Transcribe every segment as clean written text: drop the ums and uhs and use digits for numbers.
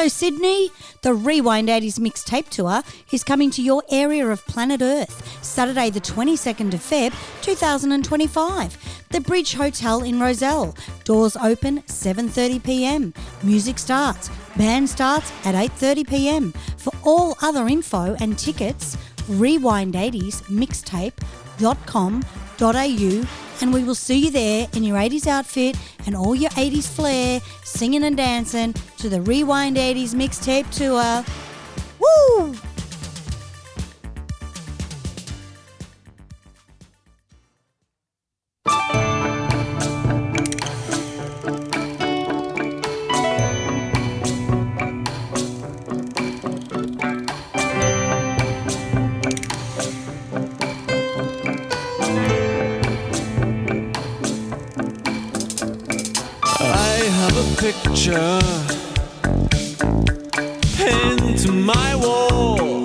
Hello, Sydney. The Rewind 80s mixtape tour is coming to your area of planet Earth, Saturday the 22nd of Feb, 2025. The Bridge Hotel in Rozelle. Doors open 7:30pm. Music starts. Band starts at 8:30pm. For all other info and tickets, rewind80smixtape.com.au, and we will see you there in your 80s outfit and all your 80s flair, singing and dancing to the Rewind 80s mixtape tour. Woo! Picture pinned to my wall,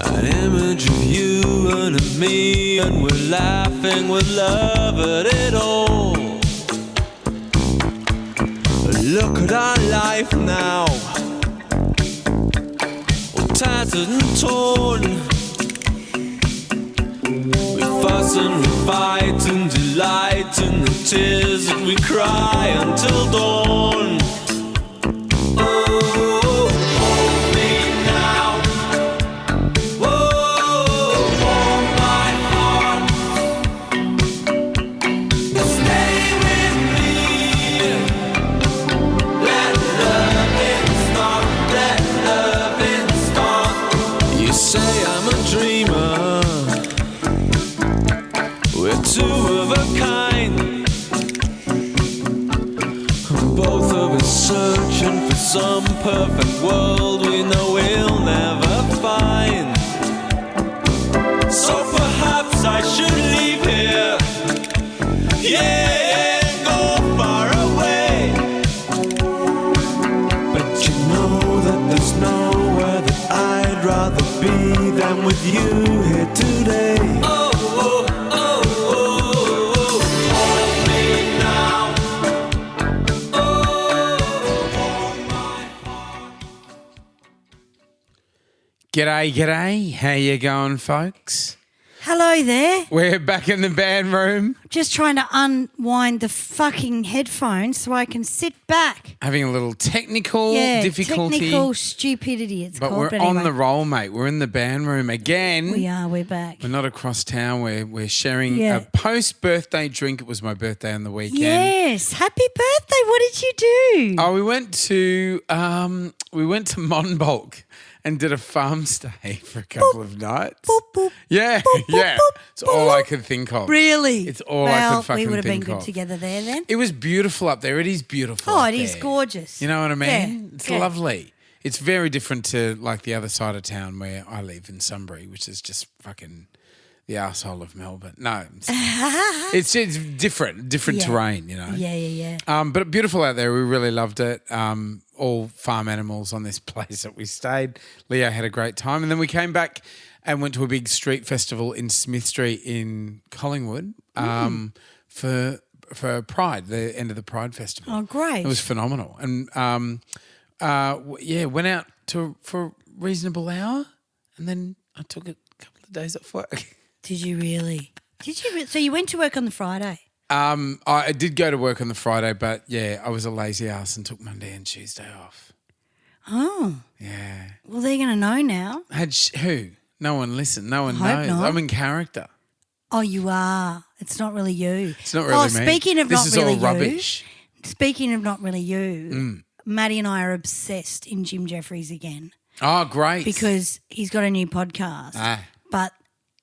an image of you and of me, and we're laughing with love at it all. Look at our life now, all tattered and torn. We fuss and we fight and delight in the tears that we cry until dawn. Oh, hold me now. Whoa, hold my heart. Stay with me. Let loving start. Let loving start. You say I'm a dreamer. We're two of a kind, both of us searching for some perfect world we know we'll never find. So perhaps I should leave here, yeah, and go far away. But you know that there's nowhere that I'd rather be than with you here today. G'day. How you going, folks? Hello there. We're back in the band room. Just trying to unwind the fucking headphones so I can sit back. Having a little technical difficulty. Technical stupidity it's but called. We're on the roll, mate. We're in the band room again. We are. We're back. We're not across town. We're sharing a post-birthday drink. It was my birthday on the weekend. Yes. Happy birthday. What did you do? Oh, we went to Monbolk and did a farm stay for a couple of nights. Boop, boop, yeah, boop, yeah. Boop, it's all I could think of. Really? It's all I could fucking think of. We would have been good together there then. It was beautiful up there. It is beautiful. Oh, up it is there. gorgeous. You know what I mean? Yeah. It's lovely. It's very different to like the other side of town where I live in Sunbury, which is just fucking the arsehole of Melbourne. No, it's different terrain, you know. Yeah. But beautiful out there. We really loved it. All farm animals on this place that we stayed. Leo had a great time. And then we came back and went to a big street festival in Smith Street in Collingwood for Pride, the end of the Pride Festival. Oh, great. It was phenomenal. And, went out for a reasonable hour and then I took a couple of days off work. Did you really? So you went to work on the Friday? I did go to work on the Friday, but yeah, I was a lazy ass and took Monday and Tuesday off. Oh. Yeah. Well, they're going to know now. Who? No one listened. No one Hope knows. not. I'm in character. Oh, you are. It's not really you. It's not really me. Speaking of this not really is all rubbish. Speaking of not really you, Maddie and I are obsessed in Jim Jeffries again. Oh, great. Because he's got a new podcast. But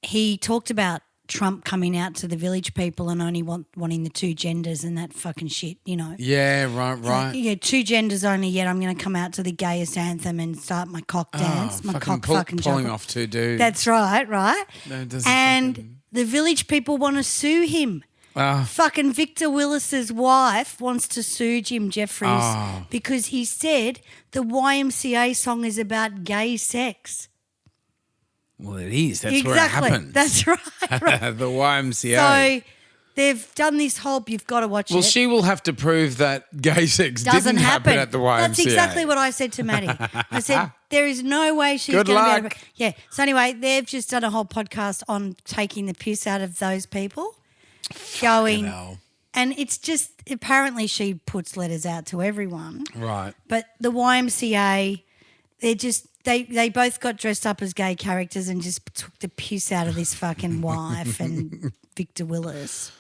he talked about Trump coming out to the village people and only wanting the two genders and that fucking shit, you know. Yeah, right. Yeah, two genders only, yet I'm going to come out to the gayest anthem and start my cock dance. My cock fucking pulling off two dudes. That's right. No, it doesn't and the village people want to sue him. Fucking Victor Willis's wife wants to sue Jim Jeffries because he said the YMCA song is about gay sex. Well, it is. That's where it happens. That's right. The YMCA. So they've done this whole, you've got to watch Well, it. she will have to prove that gay sex Doesn't didn't happen at the YMCA. That's exactly what I said to Maddie. I said, there is no way she's Good going to be able luck. to. Yeah. So anyway, they've just done a whole podcast on taking the piss out of those people. Going, hell. and it's just, apparently she puts letters out to everyone. Right. But the YMCA, they're just, they both got dressed up as gay characters and just took the piss out of this fucking wife and Victor Willis.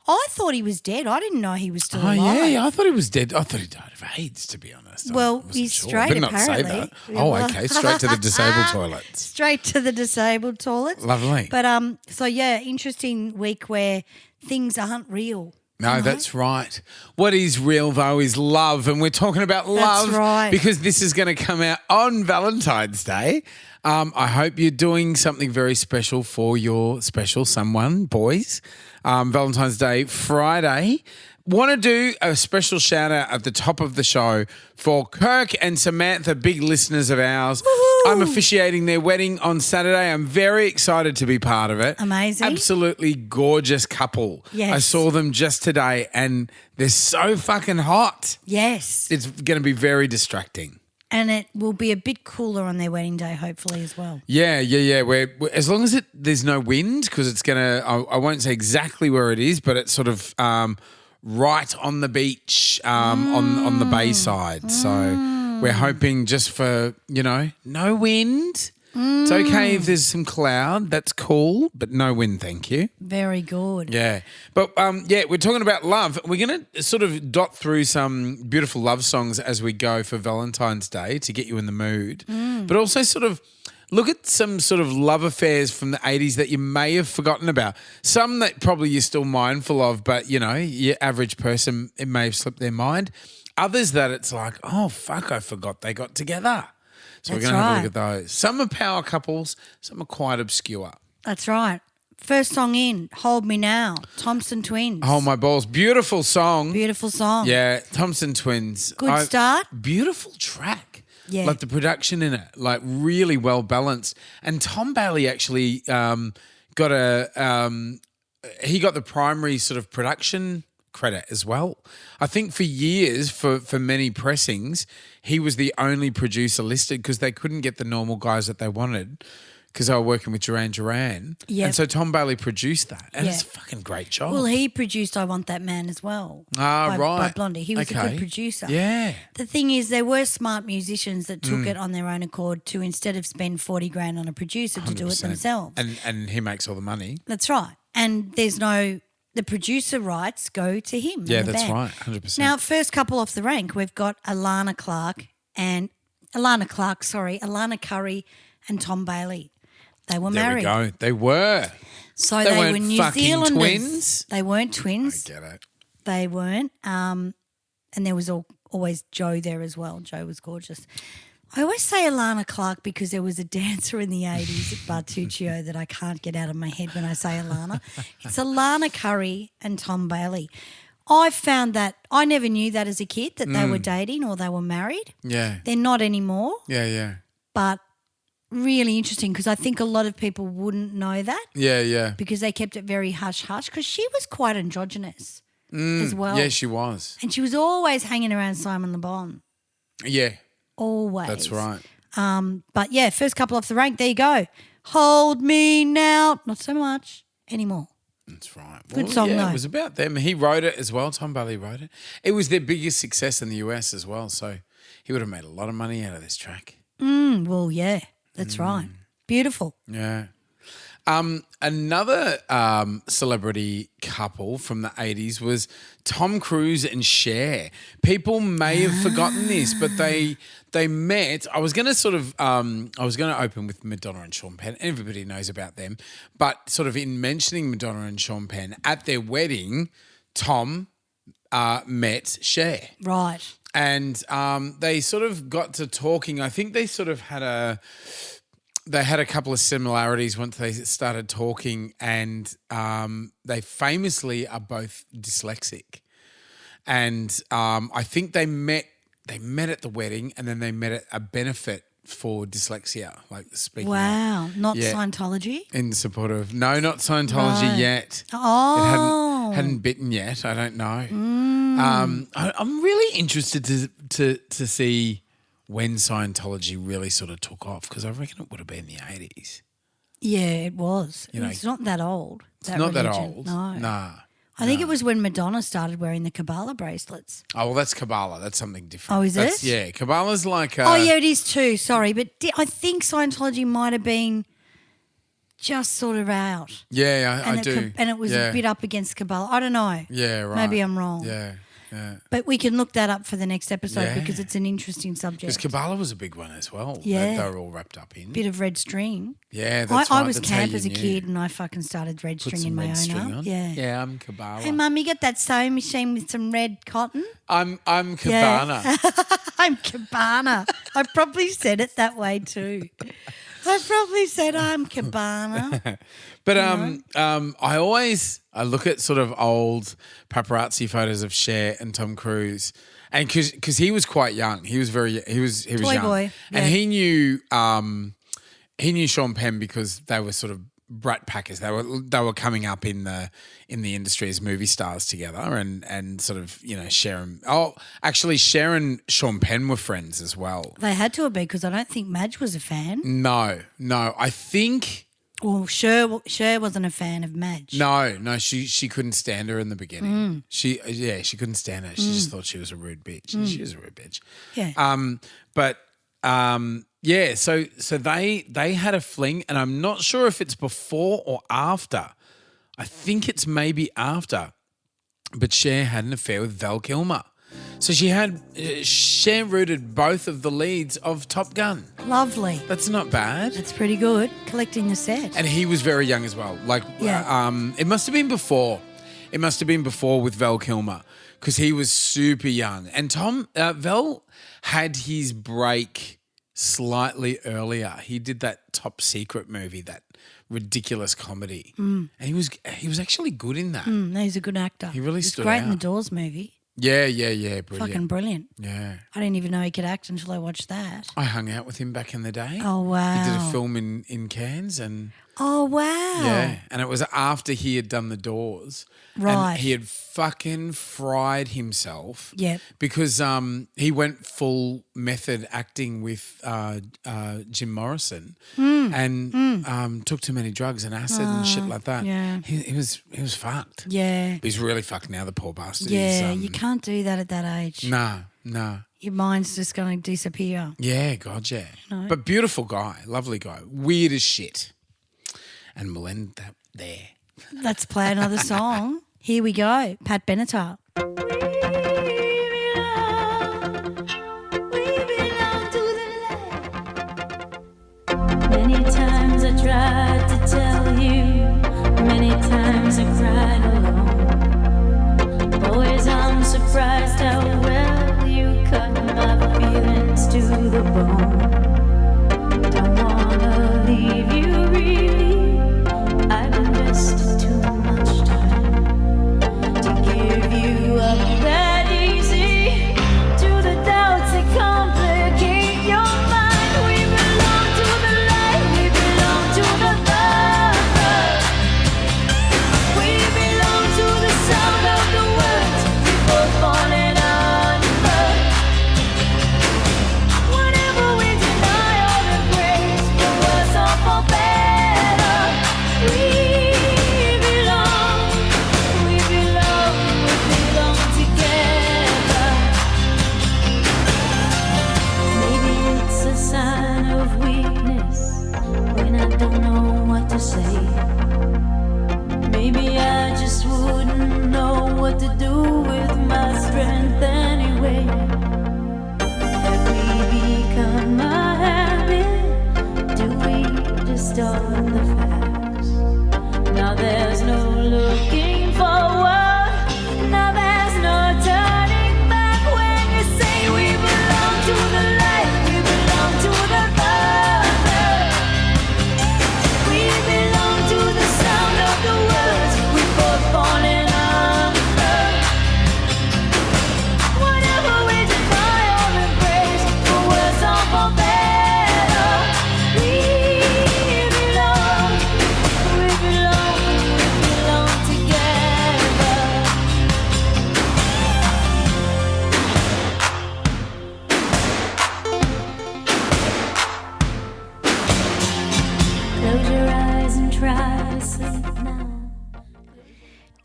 I thought he was dead. I didn't know he was still alive. Yeah, I thought he was dead. I thought he died of AIDS, to be honest. Well, I wasn't he's sure. straight, Better not apparently. say that. Yeah, Oh, well- okay. Straight to the disabled toilets. Straight to the disabled toilets. Lovely. But so yeah, interesting week where things aren't real. No, that's right. What is real, though, is love. And we're talking about love right. because this is going to come out on Valentine's Day. I hope you're doing something very special for your special someone, boys. Valentine's Day, Friday. Want to do a special shout out at the top of the show for Kirk and Samantha, big listeners of ours. Woohoo! I'm officiating their wedding on Saturday. I'm very excited to be part of it. Amazing. Absolutely gorgeous couple. Yes. I saw them just today and they're so fucking hot. Yes. It's going to be very distracting. And it will be a bit cooler on their wedding day, hopefully, as well. Yeah. We're as long as there's no wind, because it's going to, I won't say exactly where it is, but it's sort of right on the beach on the bay side. So we're hoping just for, no wind. It's okay if there's some cloud. That's cool, but no wind, thank you. Very good. Yeah. But, we're talking about love. We're going to sort of dot through some beautiful love songs as we go for Valentine's Day to get you in the mood, but also sort of look at some sort of love affairs from the 80s that you may have forgotten about. Some that probably you're still mindful of, but, your average person, it may have slipped their mind. Others that it's like, oh, fuck, I forgot they got together. So That's we're going to have a right. look at those. Some are power couples, some are quite obscure. That's right. First song in, Hold Me Now, Thompson Twins. Oh, my balls. Beautiful song. Beautiful song. Yeah, Thompson Twins. Good start. Beautiful track. Yeah. Like the production in it, like really well balanced. And Tom Bailey actually got he got the primary sort of production credit as well. I think for years, for many pressings, he was the only producer listed because they couldn't get the normal guys that they wanted because they were working with Duran Duran. Yep. And so Tom Bailey produced that. And Yeah. it's a fucking great job. Well, he produced I Want That Man as well. right. By Blondie. He was a good producer. Yeah. The thing is, there were smart musicians that took it on their own accord to, instead of spend 40 grand on a producer, to do it 100%. themselves. And he makes all the money. That's right. And the producer rights go to him. Yeah, and the that's band. right, 100%. Now, first couple off the rank, we've got Alana Curry and Tom Bailey. They were There married. we go. They were. So They they weren't were New fucking Zealanders. twins? They weren't twins. I get it. They weren't. And there was always Joe there as well. Joe was gorgeous. I always say Alana Clark because there was a dancer in the 80s at Bartuccio that I can't get out of my head when I say Alana. It's Alana Curry and Tom Bailey. I found that I never knew that as a kid, that they were dating or they were married. Yeah. They're not anymore, Yeah. but really interesting because I think a lot of people wouldn't know that Yeah. because they kept it very hush-hush because she was quite androgynous as well. Yeah, she was. And she was always hanging around Simon Le Bon. Yeah, Always. that's right. But yeah, first couple off the rank. There you go. Hold Me Now. Not so much anymore. That's right. Good song, yeah, though. It was about them. He wrote it as well. Tom Bailey wrote it. It was their biggest success in the US as well. So he would have made a lot of money out of this track. Well, yeah, that's right. Beautiful. Yeah. Another celebrity couple from the 80s was Tom Cruise and Cher. People may have forgotten this, but they met. I was going to open with Madonna and Sean Penn. Everybody knows about them. But sort of in mentioning Madonna and Sean Penn, at their wedding, Tom met Cher. Right. And they sort of got to talking. I think they sort of had a couple of similarities once they started talking, and they famously are both dyslexic. And I think they met at the wedding, and then they met at a benefit for dyslexia, like speaking. Wow, not Yeah. Scientology? In support of not Scientology Right. yet. Oh. It hadn't bitten yet. I don't know. I'm really interested to see when Scientology really sort of took off, because I reckon it would have been the 80s. Yeah, it was. You know, It's not that old. It's not that religion. old. No. Nah. I think it was when Madonna started wearing the Kabbalah bracelets. Oh, well, that's Kabbalah. That's something different. Oh, is That's, it? Yeah, Kabbalah's like. Oh, yeah, it is too. Sorry. But I think Scientology might have been just sort of out. Yeah, I do. And it was yeah. a bit up against Kabbalah. I don't know. Yeah, right. Maybe I'm wrong. Yeah. But we can look that up for the next episode Yeah. because it's an interesting Because subject. Kabbalah was a big one as well. Yeah. They were all wrapped up in. Bit of red string. Yeah, that's I right. was That's how camp you as a knew. kid and I fucking started red Put string some in my red own string arm. on. Yeah. Yeah, I'm Kabbalah. Hey, Mum, you got that sewing machine with some red cotton? I'm Yeah. Cabana. I'm Cabana. I probably said it that way too. I probably said I'm Cabana. But I look at sort of old paparazzi photos of Cher and Tom Cruise, and because he was quite young, he was Toy young, boy, and yeah. he knew Sean Penn because they were sort of brat packers. They were coming up in the industry as movie stars together, and sort of Cher and Sean Penn were friends as well. They had to have been because I don't think Madge was a fan. No, I think. Well, Cher wasn't a fan of Madge. No, she couldn't stand her in the beginning. She couldn't stand her. She just thought she was a rude bitch. And she was a rude bitch. Yeah. So they had a fling, and I'm not sure if it's before or after. I think it's maybe after. But Cher had an affair with Val Kilmer. So Cher rooted both of the leads of Top Gun. Lovely. That's not bad. That's pretty good. Collecting the set. And he was very young as well. Yeah. It must have been before. It must have been before with Val Kilmer, because he was super young. And Val had his break slightly earlier. He did that Top Secret movie, that ridiculous comedy, and he was actually good in that. He's a good actor. He really He's stood great in the out. Doors movie. Yeah, brilliant. Fucking brilliant. Yeah. I didn't even know he could act until I watched that. I hung out with him back in the day. Oh, wow. He did a film in Cairns, and Oh, wow. yeah, and it was after he had done The Doors. Right. And he had fucking fried himself. Yep. Because he went full method acting with Jim Morrison and took too many drugs and acid and shit like that. yeah. He was fucked. Yeah. He's really fucked now, the poor bastard. Yeah, He's, you can't do that at that age. Nah. Your mind's just going to disappear. Yeah, God, yeah. No. But beautiful guy, lovely guy, weird as shit. And we'll end that there. Let's play another song. Here we go. Pat Benatar. Many times I tried to tell you, many times I cried alone. Boys, I'm surprised how well you cut my feelings to the bone. Don't wanna leave you really, I've invested too much time to give you up that easy. To the doubts that complicate your mind, we belong to the light, we belong to the love. We belong to the sound of the words before falling under. Whatever we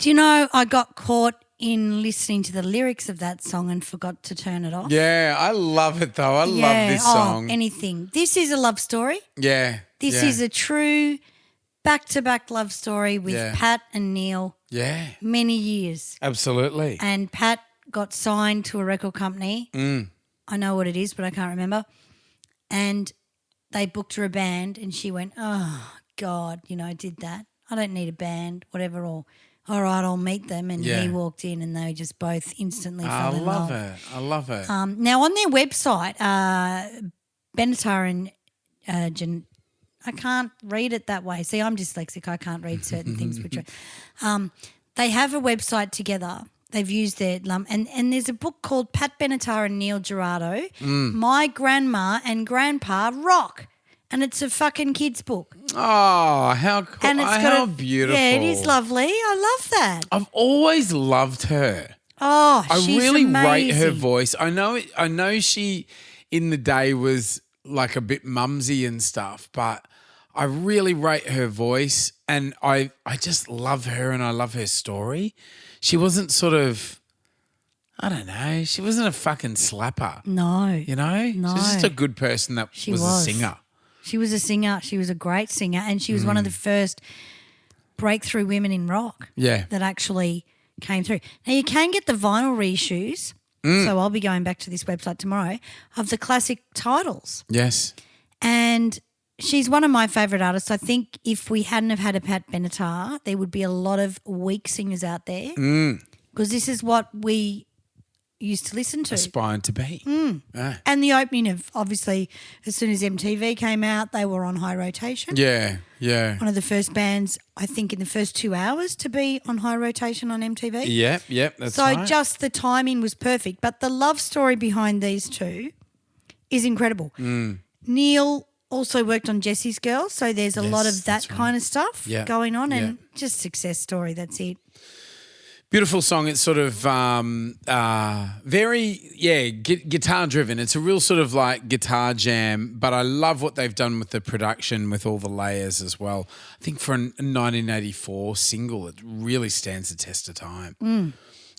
Do you know I got caught in listening to the lyrics of that song and forgot to turn it off? Yeah, I love it though. I love this song. Anything. This is a love story. Yeah. This is a true back-to-back love story with Pat and Neil. Yeah. Many years. Absolutely. And Pat got signed to a record company. I know what it is, but I can't remember. And they booked her a band and she went, oh, God, did that. I don't need a band, whatever, or all right, I'll meet them. And he walked in and they just both instantly fell in love. I love it. Now, on their website, Benatar and I can't read it that way. See, I'm dyslexic. I can't read certain things. They have a website together. They've used their and there's a book called Pat Benatar and Neil Girardo, My Grandma and Grandpa Rock. And it's a fucking kid's book. Oh, how cool. And it's how beautiful. Yeah, it is lovely. I love that. I've always loved her. Oh, I she's really amazing. rate her voice. I know she in the day was like a bit mumsy and stuff, but I really rate her voice and I just love her and I love her story. She wasn't sort of, I don't know, she wasn't a fucking slapper. No. No. She was just a good person that was a singer. She was a singer. She was a great singer and she was one of the first breakthrough women in rock that actually came through. Now, you can get the vinyl reissues, so I'll be going back to this website tomorrow, of the classic titles. Yes. And she's one of my favourite artists. I think if we hadn't have had a Pat Benatar, there would be a lot of weak singers out there because this is what we used to listen to. Aspired to be. And the opening of, obviously, as soon as MTV came out, they were on high rotation. Yeah, yeah. One of the first bands, I think, in the first 2 hours to be on high rotation on MTV. Yep, that's right. So just the timing was perfect. But the love story behind these two is incredible. Neil also worked on Jesse's Girl, so there's a lot of that kind of stuff going on and just success story, that's it. Beautiful song. It's sort of very, guitar driven. It's a real sort of like guitar jam, but I love what they've done with the production, with all the layers as well. I think for a 1984 single, it really stands the test of time.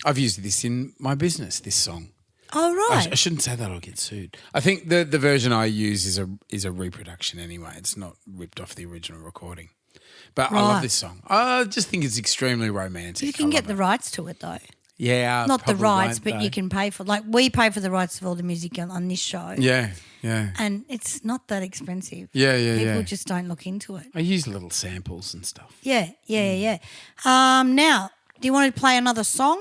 I've used this in my business, this song. Oh, right. I shouldn't say that, I'll get sued. I think the version I use is a reproduction anyway. It's not ripped off the original recording. But I love this song. I just think it's extremely romantic. You can get the rights to it though. Yeah. Not the rights, but you can pay for, like we pay for the rights of all the music on this show. Yeah, yeah. And it's not that expensive. Yeah. People just don't look into it. I use little samples and stuff. Yeah. Now, do you want to play another song?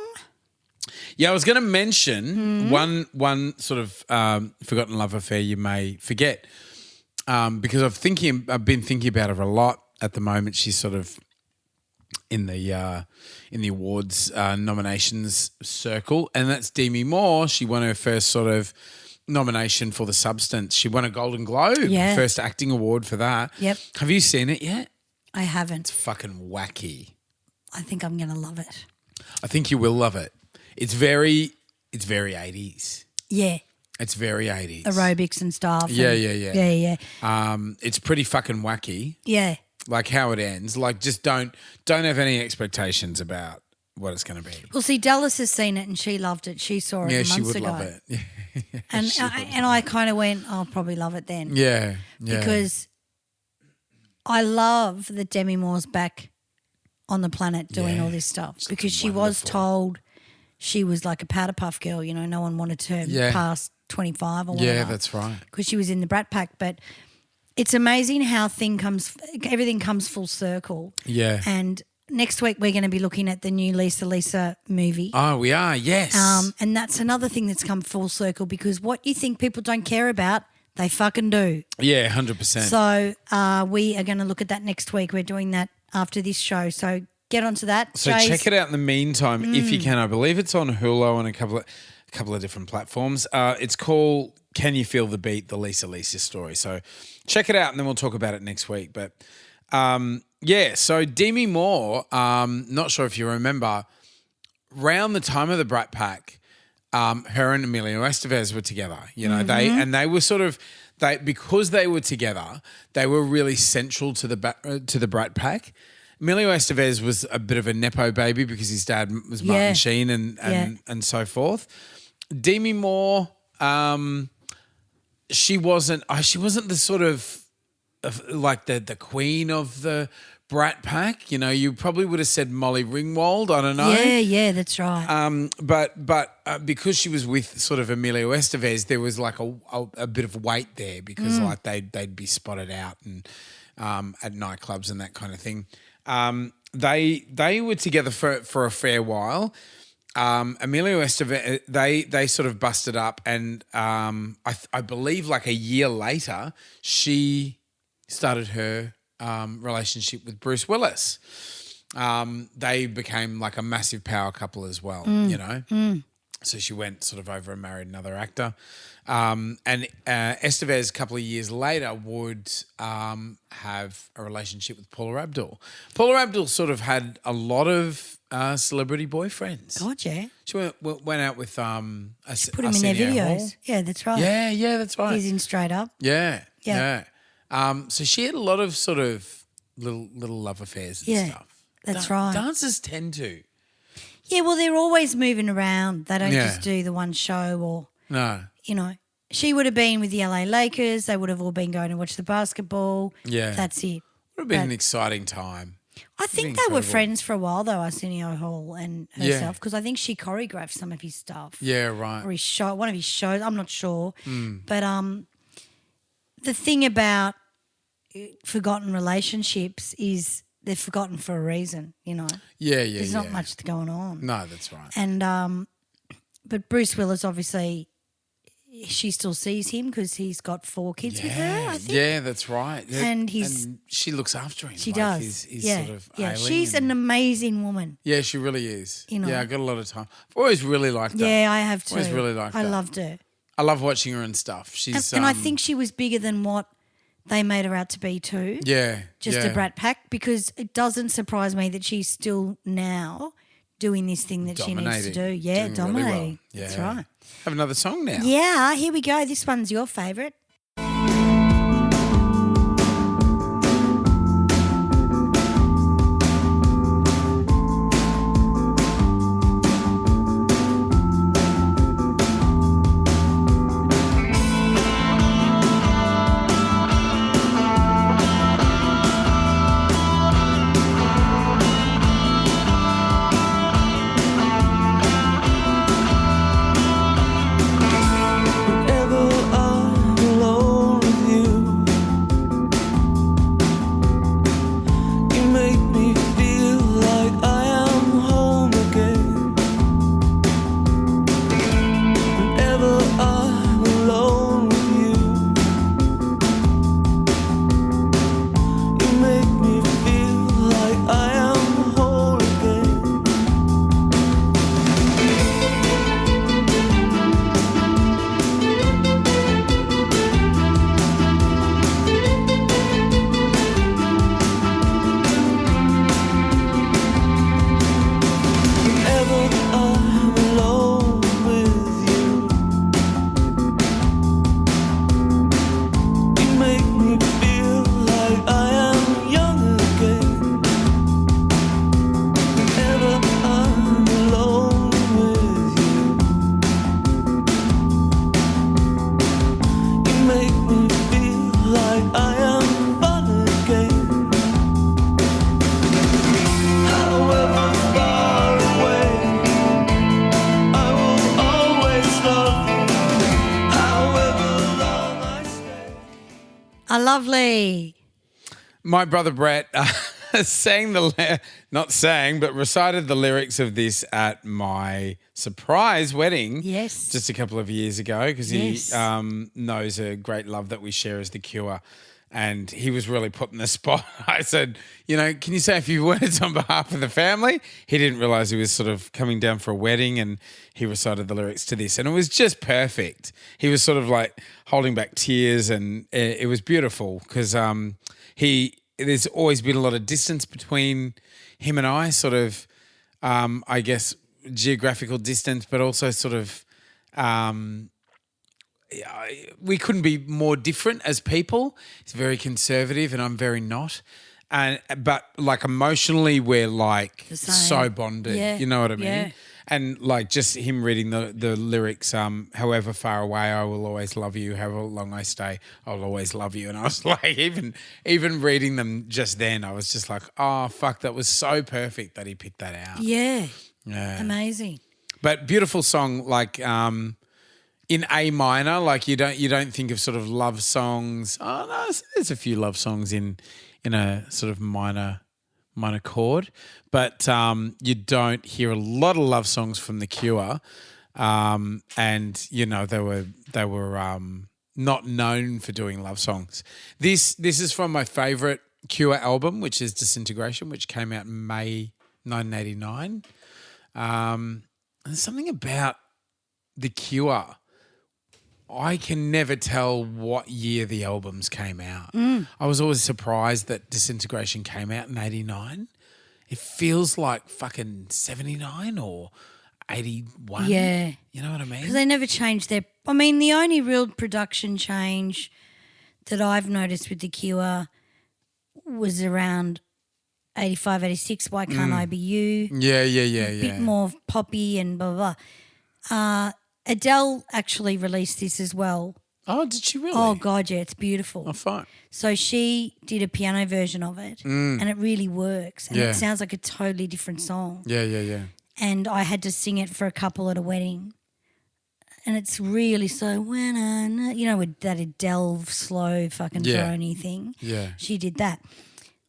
Yeah, I was going to mention one sort of forgotten love affair you may forget because I've been thinking about her a lot at the moment. She's sort of in the awards nominations circle, and that's Demi Moore. She won her first sort of nomination for The Substance. She won a Golden Globe, first acting award for that. Yep. Have you seen it yet? I haven't. It's fucking wacky. I think I'm going to love it. I think you will love it. It's very 80s. Yeah. It's very 80s. Aerobics and stuff. Yeah. It's pretty fucking wacky. Yeah. Like how it ends. Like just don't have any expectations about what it's going to be. Well, see, Dallas has seen it and she loved it. She saw it months ago. Yeah, she would love it. And I kind of went, I'll probably love it then. Yeah. Because I love that Demi Moore's back on the planet doing all this stuff because she was told she was like a powder puff girl, no one wanted her past 25 or whatever. Yeah, that's right. Because she was in the Brat Pack. But it's amazing how everything comes full circle. Yeah. And next week we're going to be looking at the new Lisa movie. Oh, we are, yes. And that's another thing that's come full circle because what you think people don't care about, they fucking do. Yeah, 100%. So we are going to look at that next week. We're doing that after this show. So get onto that. So check it out in the meantime if you can. I believe it's on Hulu and a couple of different platforms. It's called Can You Feel the Beat? The Lisa story. So check it out and then we'll talk about it next week. But so Demi Moore, not sure if you remember, around the time of the Brat Pack, her and Emilio Estevez were together. They were sort of because they were together, they were really central to the Brat Pack. Emilio Estevez was a bit of a nepo baby because his dad was Martin Sheen and so forth. Demi Moore, she wasn't the sort of like the queen of the Brat Pack. You know, you probably would have said Molly Ringwald. I don't know. Yeah, that's right. But because she was with sort of Emilio Estevez, there was like a bit of weight there because like they'd be spotted out and at nightclubs and that kind of thing. They were together for a fair while. Emilio Estevez, they sort of busted up, and I believe like a year later, she started her relationship with Bruce Willis. They became like a massive power couple as well, you know. So she went sort of over and married another actor. And Estevez, a couple of years later, would have a relationship with Paula Abdul. Paula Abdul sort of had a lot of celebrity boyfriends. God, yeah. She went out with put him in their videos. Hall. Yeah, that's right. Yeah, that's right. He's in Straight Up. Yeah. So she had a lot of sort of little love affairs and stuff. That's right. Dancers tend to. Yeah, well, they're always moving around. They don't just do the one show or, you know. She would have been with the LA Lakers. They would have all been going to watch the basketball. Yeah. That's it. Would have been an exciting time. I think they were friends for a while, though, Arsenio Hall and herself, because I think she choreographed some of his stuff. Yeah, right. Or one of his shows. I'm not sure. But the thing about forgotten relationships is they're forgotten for a reason, you know. Yeah. There's not much going on. No, that's right. And but Bruce Willis, obviously, she still sees him because he's got 4 kids with her, I think. Yeah, that's right. And she looks after him. She like does. He's sort of ailing she's an amazing woman. Yeah, she really is. You know. Yeah, I got a lot of time. I've always really liked her. Yeah, I have too. Always really liked her. I loved her. I love watching her and stuff. She's and I think she was bigger than what they made her out to be too. Yeah. Just a Brat Pack, because it doesn't surprise me that she's still now doing this thing that she needs to do. Yeah, dominating. Really well. Yeah. That's right. Have another song now. Yeah, here we go. This one's your favourite. Lovely. My brother Brett recited the lyrics of this at my surprise wedding. Yes. Just a couple of years ago, because he knows a great love that we share as The Cure. And he was really put in the spot. I said, can you say a few words on behalf of the family? He didn't realise he was sort of coming down for a wedding, and he recited the lyrics to this. And it was just perfect. He was sort of like holding back tears, and it was beautiful because there's always been a lot of distance between him and I, sort of, I guess, geographical distance, but also sort of we couldn't be more different as people. He's very conservative and I'm very not. But like emotionally, we're like The same. so bonded. Yeah. You know what I mean? Yeah. And like just him reading the lyrics, however far away I will always love you, however long I stay, I'll always love you. And I was like, even reading them just then, I was just like, oh fuck, that was so perfect that he picked that out. Yeah. Yeah. Amazing. But beautiful song, like in A minor, like you don't think of sort of love songs. Oh no, there's a few love songs in a sort of minor chord, but you don't hear a lot of love songs from The Cure, and you know they were not known for doing love songs. This is from my favourite Cure album, which is Disintegration, which came out in May 1989. There's something about The Cure. I can never tell what year the albums came out. I was always surprised that Disintegration came out in 89. It feels like fucking 79 or 81. Yeah. You know what I mean? Because they never changed their... I mean, the only real production change that I've noticed with The Cure was around 85, 86, Why Can't I Be You? Yeah. A bit more poppy and blah, blah, blah. Adele actually released this as well. Oh, did she really? Oh, God, yeah, it's beautiful. Oh, fine. So she did a piano version of it and it really works. And Yeah. it sounds like a totally different song. Yeah. And I had to sing it for a couple at a wedding. And it's really so when I know, you know, with that Adele slow fucking Yeah. drony thing. Yeah. She did that.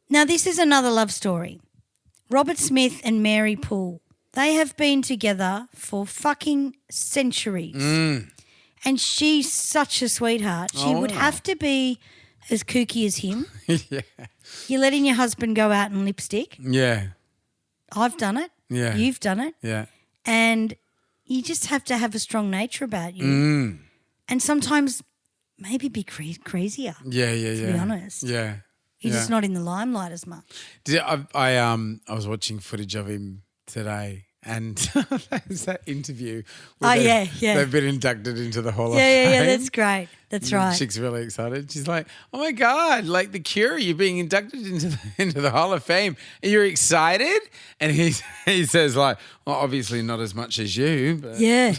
Now, this is another love story. Robert Smith and Mary Poole. They have been together for fucking centuries. And she's such a sweetheart. She would have to be as kooky as him. Yeah. You're letting your husband go out in lipstick. Yeah. I've done it. Yeah. You've done it. Yeah. And you just have to have a strong nature about you. And sometimes maybe be crazier. Yeah. To be honest. Yeah. You're just not in the limelight as much. I was watching footage of him today, and there's that interview. Oh, yeah. They've been inducted into the Hall of Yeah, Fame. that's great. That's right. Chick's really excited. She's like, "Oh my God, like The Cure, you're being inducted into the Hall of Fame. Are you excited?" And he says like, "Well, obviously not as much as you, but Yeah.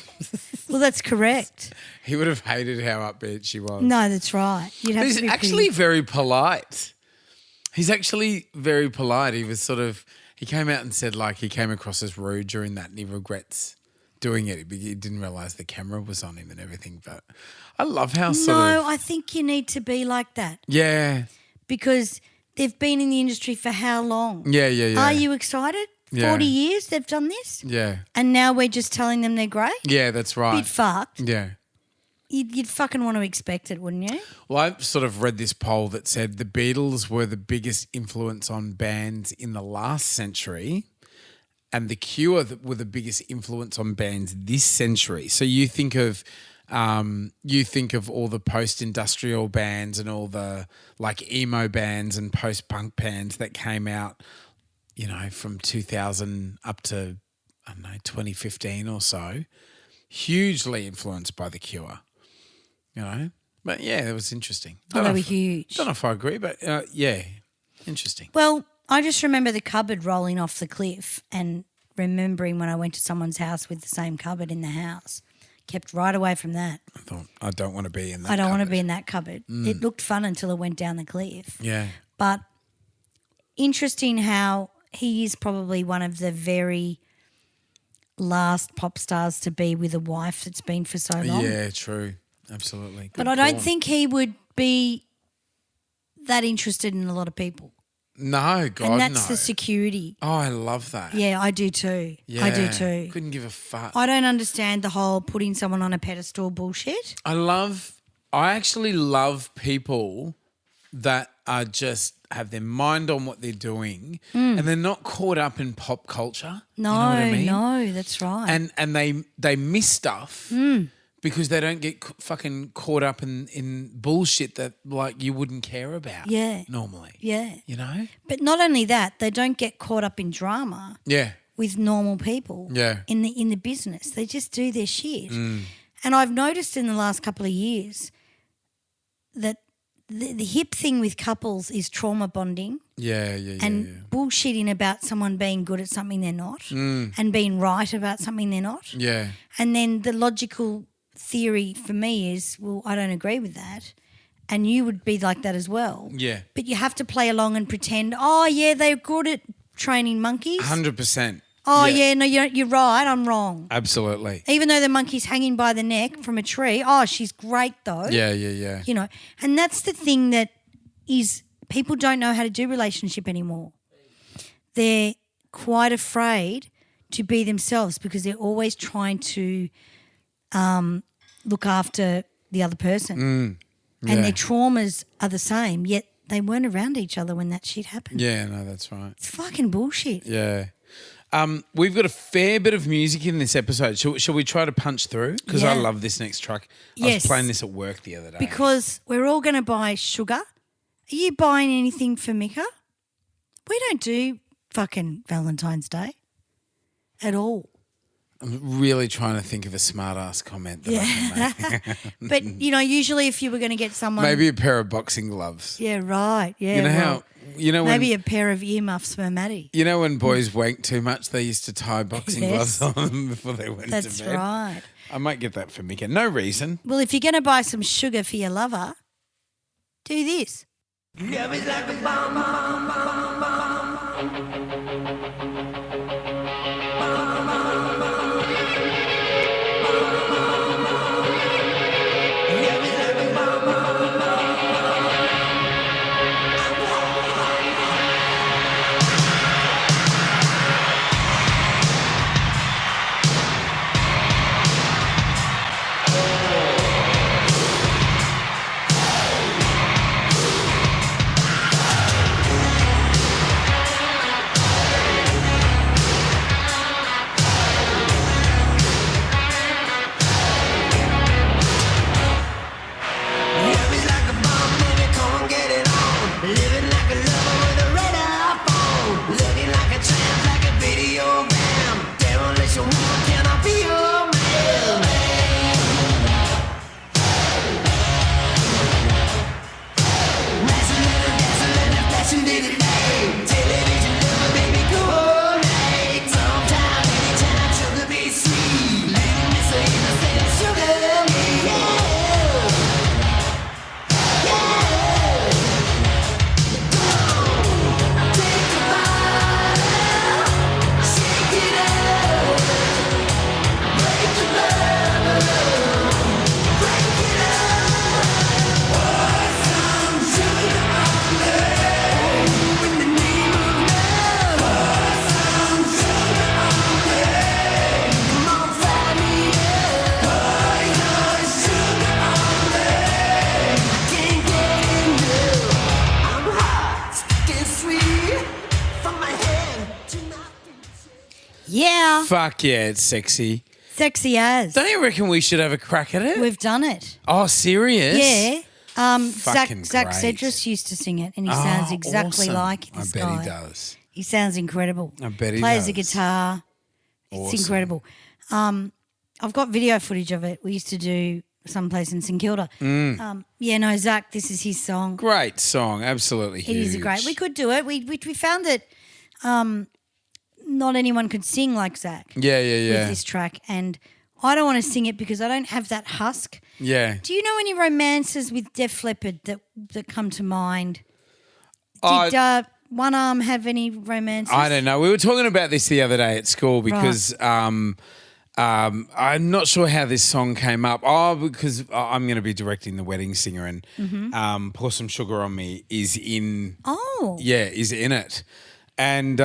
Well, that's correct. he would have hated how upbeat she was." No, that's right. You'd have But he's to be actually very polite. He's actually very polite. He was sort of, he came out and said like he came across as rude during that and he regrets doing it. He didn't realise the camera was on him and everything. But I love how No, I think you need to be like that Yeah. because they've been in the industry for how long? Yeah. Are you excited? Yeah. 40 years they've done this? Yeah. And now we're just telling them they're great? Yeah, that's right. Bit fucked. Yeah. You'd fucking want to expect it, wouldn't you? Well, I sort of read this poll that said the Beatles were the biggest influence on bands in the last century and the Cure were the biggest influence on bands this century. So you think of all the post-industrial bands and all the like emo bands and post-punk bands that came out, you know, from 2000 up to, I don't know, 2015 or so, hugely influenced by the Cure. You know, but yeah, it was interesting. Oh, they were huge. Don't know if I agree, but yeah, interesting. Well, I just remember the cupboard rolling off the cliff and remembering when I went to someone's house with the same cupboard in the house. Kept right away from that. I thought I don't want to be in that. I don't want to cupboard. be in that cupboard. It looked fun until it went down the cliff. Yeah, But interesting how he is probably one of the very last pop stars to be with a wife that's been for so long. yeah, true, absolutely. Good But I don't call. think he would be that interested in a lot of people. No, God, And that's no. the security. Oh, I love that. Yeah, I do too. Yeah, I do too. Couldn't give a fuck. I don't understand the whole putting someone on a pedestal bullshit. I actually love people that are just have their mind on what they're doing and they're not caught up in pop culture. No, you know what I mean? no, that's right. And they miss stuff because they don't get fucking caught up in bullshit that like you wouldn't care about Yeah. normally. Yeah. You know? But not only that, they don't get caught up in drama Yeah. with normal people Yeah. in the business. They just do their shit. And I've noticed in the last couple of years that the hip thing with couples is trauma bonding. and bullshitting about someone being good at something they're not and being right about something they're not. Yeah. And then the logical theory for me is, well, I don't agree with that. And you would be like that as well. Yeah. But you have to play along and pretend, oh, yeah, they're good at training monkeys. 100%. Oh, yeah, no, you're right, I'm wrong. Absolutely. Even though the monkey's hanging by the neck from a tree, oh, she's great though. Yeah. You know, and that's the thing that is people don't know how to do relationship anymore. They're quite afraid to be themselves because they're always trying to look after the other person. And their traumas are the same, yet they weren't around each other when that shit happened. Yeah, no, that's right. It's fucking bullshit. Yeah. We've got a fair bit of music in this episode. Shall we try to punch through? Because I love this next track. I was playing this at work the other day. Because we're all going to buy sugar. Are you buying anything for Mika? We don't do fucking Valentine's Day at all. I'm really trying to think of a smart-ass comment that I can make. But, you know, usually if you were going to get someone... Maybe a pair of boxing gloves. Yeah, right. Yeah, You know how... You know maybe when, a pair of earmuffs for Maddie. You know when boys wank too much, they used to tie boxing gloves on them before they went to bed? That's right. I might get that for Mika. No reason. Well, if you're going to buy some sugar for your lover, do this. Love is like a bomb, bomb, bomb, bomb. Yeah. Fuck yeah, it's sexy. Sexy as. Don't you reckon we should have a crack at it? We've done it. Oh, serious? Yeah. Fucking Zach great. Cedrus used to sing it and he sounds exactly awesome. like this guy. I bet he does. He sounds incredible. I bet he Plays does. the guitar. Awesome. It's incredible. I've got video footage of it. We used to do someplace in St Kilda. Zach, this is his song. Great song, absolutely It huge. is great. We could do it. We found that not anyone could sing like Zach. Yeah. With this track, and I don't want to sing it because I don't have that husk. Yeah. Do you know any romances with Def Leppard that come to mind? Did One Arm have any romances? I don't know. We were talking about this the other day at school because I'm not sure how this song came up. Oh, because I'm going to be directing The Wedding Singer and Pour Some Sugar on Me is in. Oh. Yeah, is in it. And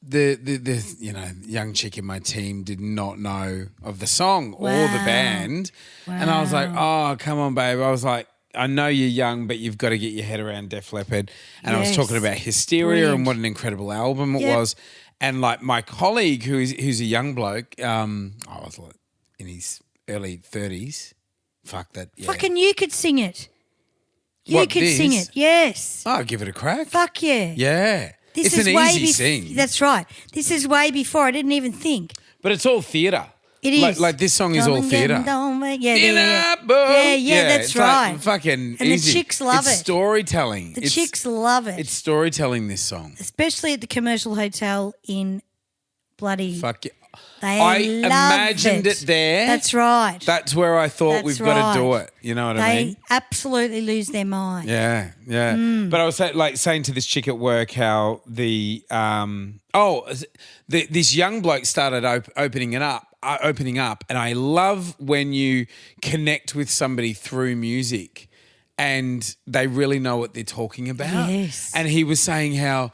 the young chick in my team did not know of the song or the band. Wow. And I was like, oh, come on, babe. I was like, I know you're young, but you've got to get your head around Def Leppard. And I was talking about Hysteria and what an incredible album it was. And like my colleague who's a young bloke, I was like in his early 30s. Fuck that. Yeah. Fucking you could sing it. You could sing it, yes. Oh, give it a crack. Fuck yeah. Yeah. This it's is an easy sing. That's right. This is way before. I didn't even think. But it's all theatre. It is. Like this song is all theatre. Don't Yeah, that's it's right. Like fucking And easy. the chicks love it's it. Storytelling. The chicks love it. It's storytelling, this song. Especially at the commercial hotel in bloody... Fuck yeah. They I love imagined it there. That's right. That's where I thought That's we've got to do right. it. You know what I mean? They absolutely lose their mind. Yeah. But I was saying to this chick at work how this young bloke started opening up, and I love when you connect with somebody through music, and they really know what they're talking about. Yes. And he was saying how,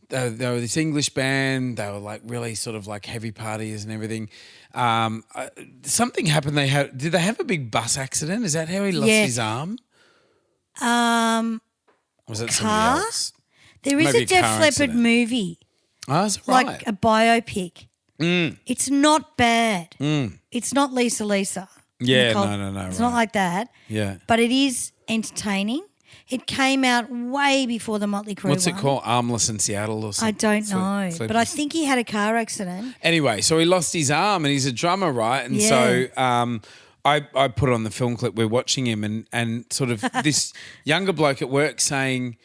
they were this English band. They were like really sort of like heavy partiers and everything. Something happened. Did they have a big bus accident? Is that how he lost his arm? Or was it somebody else? There is Maybe a a Def car Leppard accident. movie, Oh, is that right? like a biopic. It's not bad. It's not Lisa. Yeah, Nicole. no. It's right. not like that. Yeah. But it is entertaining. It came out way before the Motley Crue What's it one. called? Armless in Seattle or something? I don't know. Sleep- But I think he had a car accident. Anyway, so he lost his arm, and he's a drummer, right? And Yeah. so I put on the film clip. We're watching him, and sort of this younger bloke at work saying,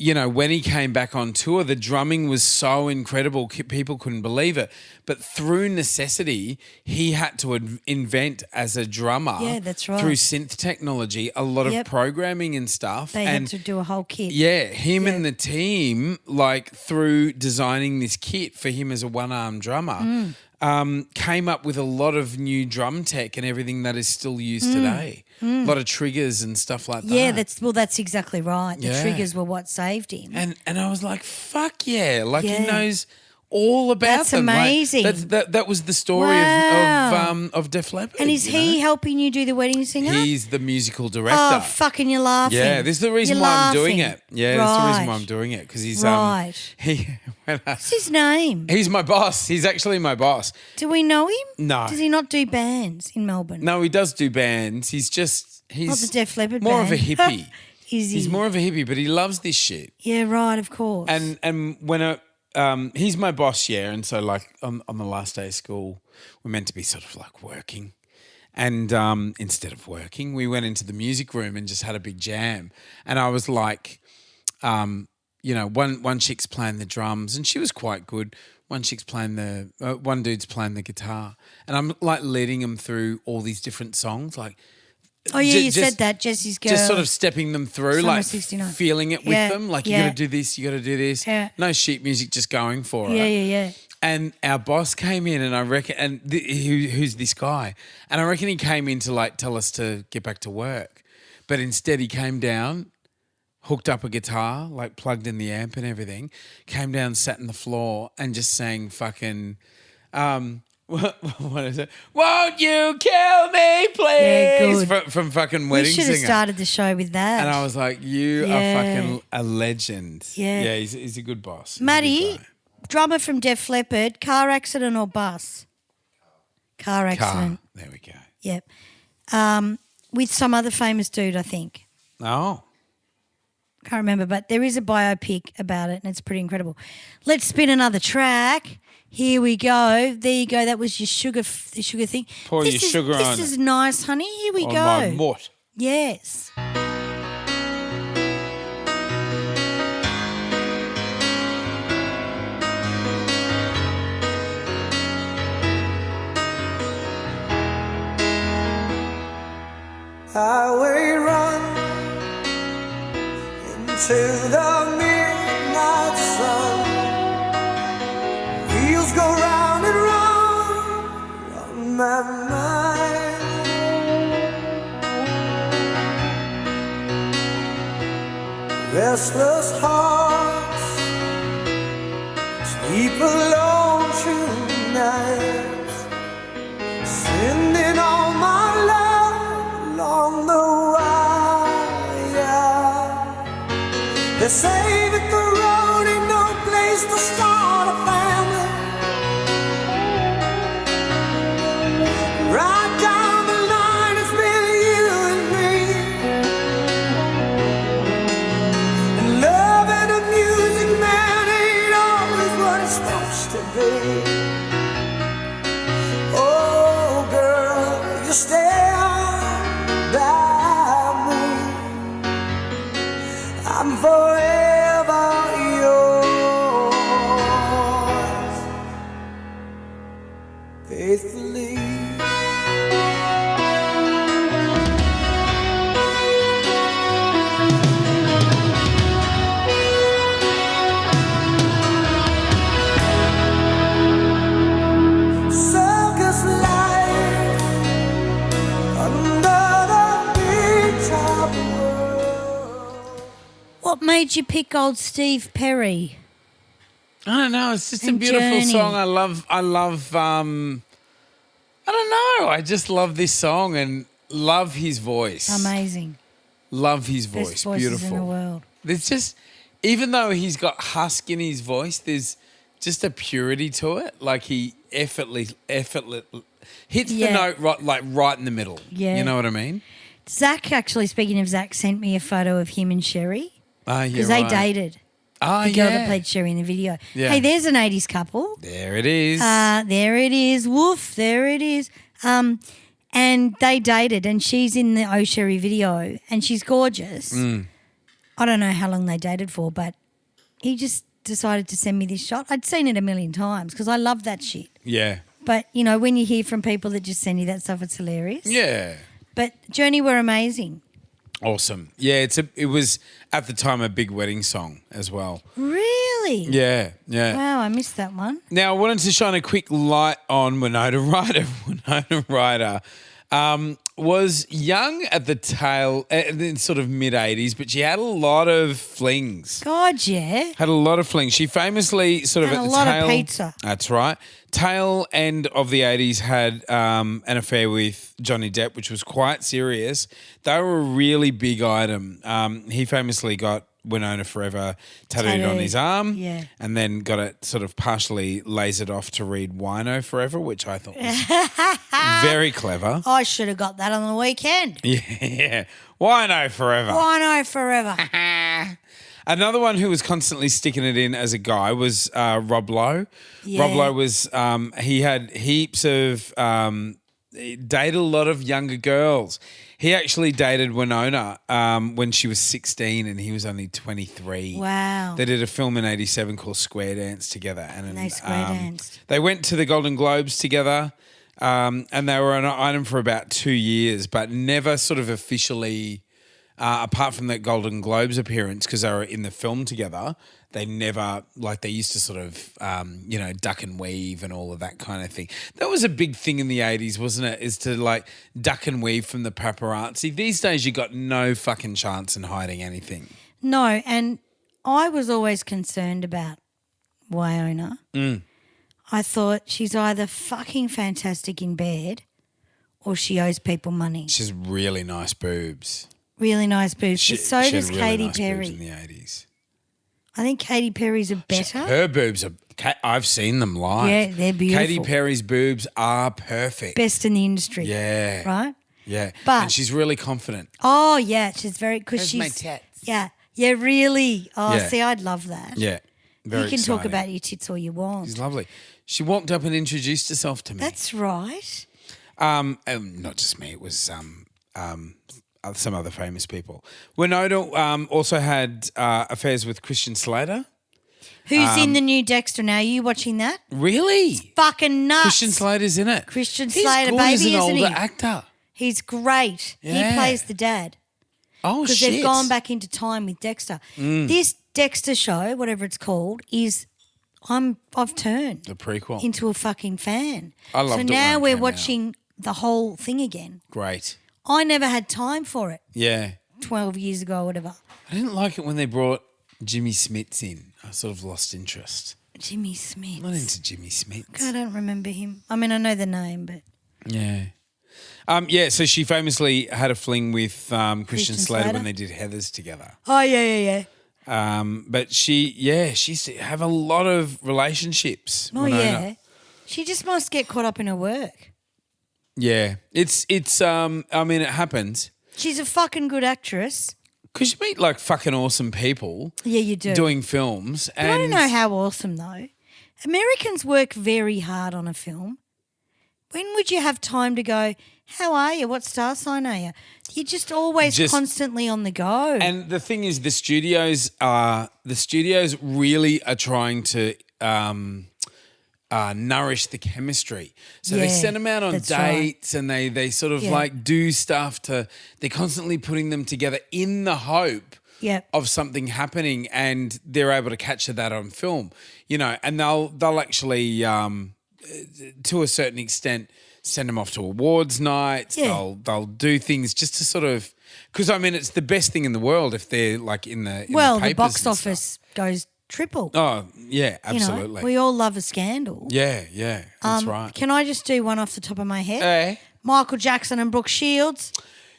you know, when he came back on tour, the drumming was so incredible, people couldn't believe it. But through necessity, he had to invent as a drummer. Yeah, that's right. Through synth technology, a lot of Yep. programming and stuff. They and had to do a whole kit. yeah, him and the team, like through designing this kit for him as a one-arm drummer, came up with a lot of new drum tech and everything that is still used today. A lot of triggers and stuff like that. Yeah, that's exactly right. The Yeah. triggers were what saved him. And I was like, fuck yeah. Like he Yeah. knows all about That's them. Like, amazing. that was the story Wow. of Def Leppard. And is you he know? helping you do the wedding singer? He's the musical director. Oh, fucking you're laughing. Yeah, this is the reason You're why I'm doing laughing. it. Yeah, that's the reason why Right. I'm doing it, because he's Right. when What's his name? he's my boss. He's actually my boss. Do we know him? No. Does he not do bands in Melbourne? No, he does do bands. He's Not the Def Leppard more band. of a hippie. Is he? He's more of a hippie, but he loves this shit. Yeah, right, of course. And when he's my boss, yeah, and so like on the last day of school, we're meant to be sort of like working. And instead of working, we went into the music room and just had a big jam. And I was like, one chick's playing the drums, and she was quite good. One chick's playing one dude's playing the guitar, and I'm like leading them through all these different songs, like. oh, yeah, you just- said that, Jesse's girl. Just sort of stepping them through, Summer like 69. feeling it with Yeah, them. Like, you yeah. got to do this, you got to do this. Yeah. No sheet music, just going for Yeah, it. yeah. And our boss came in, and I reckon, who's this guy? And I reckon he came in to like tell us to get back to work. But instead he came down, hooked up a guitar, like plugged in the amp and everything, came down, sat on the floor and just sang fucking... what is it? Won't you kill me, please? Yeah, good. From fucking We Wedding should have Singer. started the show with that. And I was like, you Yeah. are fucking a legend. Yeah. Yeah, he's a good boss. He's a good Maddie, guy. drummer from Def Leppard, car accident or bus? Car accident. Car. There we go. Yep. With some other famous dude, I think. Oh. Can't remember, but there is a biopic about it and it's pretty incredible. Let's spin another track. Here we go. There you go. That was your the sugar thing. Pour your sugar on This is nice, honey. Here we On go. my mutt. Yes. Highway run into the midnight sun. Wheels go round and round on my mind. Restless hearts sleep alone tonight, sending all my love along the wire. They say that the road ain't no place to start a family. Right down the line, it's been you and me, and love and the music, man, ain't always what it's supposed to be. Oh, you stand by me, I'm forever yours, faithfully. Circus life under the big-top world. What made you pick old Steve Perry? I don't know. It's just a And beautiful Journey. song. I love. I don't know. I just love this song and love his voice. Amazing. Love his voice. Best voices Beautiful. in the world. There's just, even though he's got husk in his voice, there's just a purity to it. Like he effortless hits Yeah. the note right in the middle. Yeah. You know what I mean? Zach, actually, speaking of Zach, sent me a photo of him and Sherry Ah, yeah, because right. they dated. Ah, The girl yeah. that played Sherry in the video. Yeah. Hey, there's an 80s couple. There it is. There it is. Woof, there it is. And they dated, and she's in the Oh Sherry video, and she's gorgeous. Mm. I don't know how long they dated for, but he just decided to send me this shot. I'd seen it a million times because I love that shit. yeah. But, you know, when you hear from people that just send you that stuff, it's hilarious. Yeah. But Journey were amazing. Awesome. Yeah, it was at the time a big wedding song as well. Really? Yeah, yeah. Wow, I missed that one. Now, I wanted to shine a quick light on Winona Ryder. Winona Ryder was young at the tail, in sort of mid-80s, but she had a lot of flings. God, yeah. Had a lot of flings. She famously sort of And at a the lot of tail. pizza. That's right. Tail end of the 80s had an affair with Johnny Depp, which was quite serious. They were a really big item. He famously got Winona Forever tattooed on his arm, yeah. and then got it sort of partially lasered off to read Wino Forever, which I thought was very clever. I should have got that on the weekend. Yeah, Wino Forever. Wino forever. Another one who was constantly sticking it in as a guy was Rob Lowe. Yeah. Rob Lowe was he had heaps of he dated a lot of younger girls. He actually dated Winona when she was 16 and he was only 23. Wow. They did a film in 87 called Square Dance together. And They square danced. They went to the Golden Globes together and they were an item for about 2 years, but never sort of officially, apart from that Golden Globes appearance, because they were in the film together, they never, like they used to sort of, duck and weave and all of that kind of thing. That was a big thing in the 80s, wasn't it? Is to like duck and weave from the paparazzi. These days you got no fucking chance in hiding anything. No, and I was always concerned about Winona. I thought she's either fucking fantastic in bed or she owes people money. She's really nice boobs. Really nice boobs. But so she had does really Katy nice Perry. boobs in the 80s. I think Katy Perry's are better. Her boobs are, I've seen them live. Yeah, they're beautiful. Katy Perry's boobs are perfect. Best in the industry. Yeah. Right? Yeah. But- and she's really confident. Oh, yeah. She's very, because There's she's. my tits. Yeah. Yeah, really. Oh, Yeah. see, I'd love that. Yeah. Very You can talk exciting. about your tits all you want. She's lovely. She walked up and introduced herself to me. That's right. Not just me. It was some other famous people. Winona also had affairs with Christian Slater. Who's in the new Dexter now? Are you watching that? Really? Fucking nuts. Christian Slater's in it. Christian He's Slater, good baby, as an isn't older he? actor. He's great. Yeah. He plays the dad. Oh, Because shit. they've gone back into time with Dexter. This Dexter show, whatever it's called, is I've turned The prequel. into a fucking fan. I loved so it when now it we're came out. watching the whole thing again. Great. I never had time for it Yeah. 12 years ago or whatever. I didn't like it when they brought Jimmy Smits in. I sort of lost interest. Jimmy Smith. Not into Jimmy Smits. I don't remember him. I mean, I know the name, but Yeah. So she famously had a fling with Christian Slater Slater? when they did Heathers together. oh yeah. But she used to have a lot of relationships. Oh Winona. yeah. She just must get caught up in her work. Yeah. It's I mean, it happens. She's a fucking good actress. Because you meet like fucking awesome people Yeah, you do. doing films. But And I don't know how awesome though. Americans work very hard on a film, When would you have time to go, how are you? What star sign are you? You're just always constantly on the go. And the thing is, the studios really are trying to nourish the chemistry. So they send them out on dates and they sort of like do stuff they're constantly putting them together in the hope of something happening, and they're able to capture that on film, and they'll actually, to a certain extent, send them off to awards nights. Yeah. They'll do things just to sort of, because it's the best thing in the world if they're like in the the box office goes triple. Oh yeah, absolutely. We all love a scandal. Yeah, that's right. Can I just do one off the top of my head? Michael Jackson and Brooke Shields.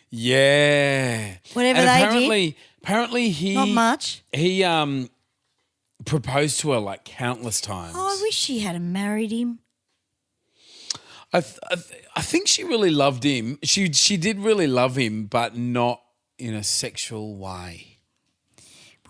Yeah. Whatever did. Apparently he not much. He proposed to her like countless times. Oh, I wish she had married him. I think she really loved him. She did really love him, but not in a sexual way.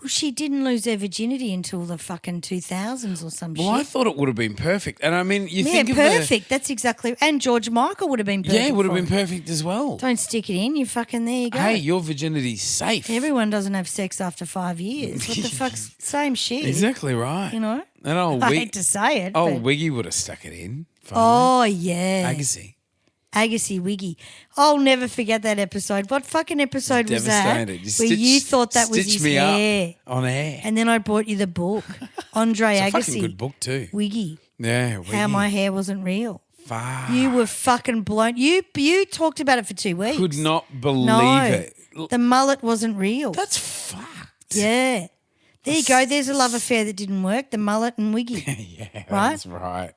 Well, she didn't lose her virginity until the fucking 2000s or some shit. Well, I thought it would have been perfect. And you think of perfect. That's exactly. And George Michael would have been perfect. Yeah, it would have been perfect as well. Don't stick it in. You fucking, there you go. Hey, your virginity's safe. Everyone doesn't have sex after 5 years. What the fuck's same shit? Exactly right. And I hate to say it. Old Wiggy would have stuck it in. Finally. Oh, yeah. Agassi Wiggy. I'll never forget that episode. What fucking episode was that? Where you thought that was his hair. On air. And then I bought you the book. Andre Agassi. It's a fucking good book too. Wiggy. Yeah, Wiggy. How my hair wasn't real. Fuck. You were fucking blown. You talked about it for 2 weeks. Could not believe it. The mullet wasn't real. That's fucked. Yeah. There you go. There's a love affair that didn't work. The mullet and Wiggy. Yeah, right? That's right.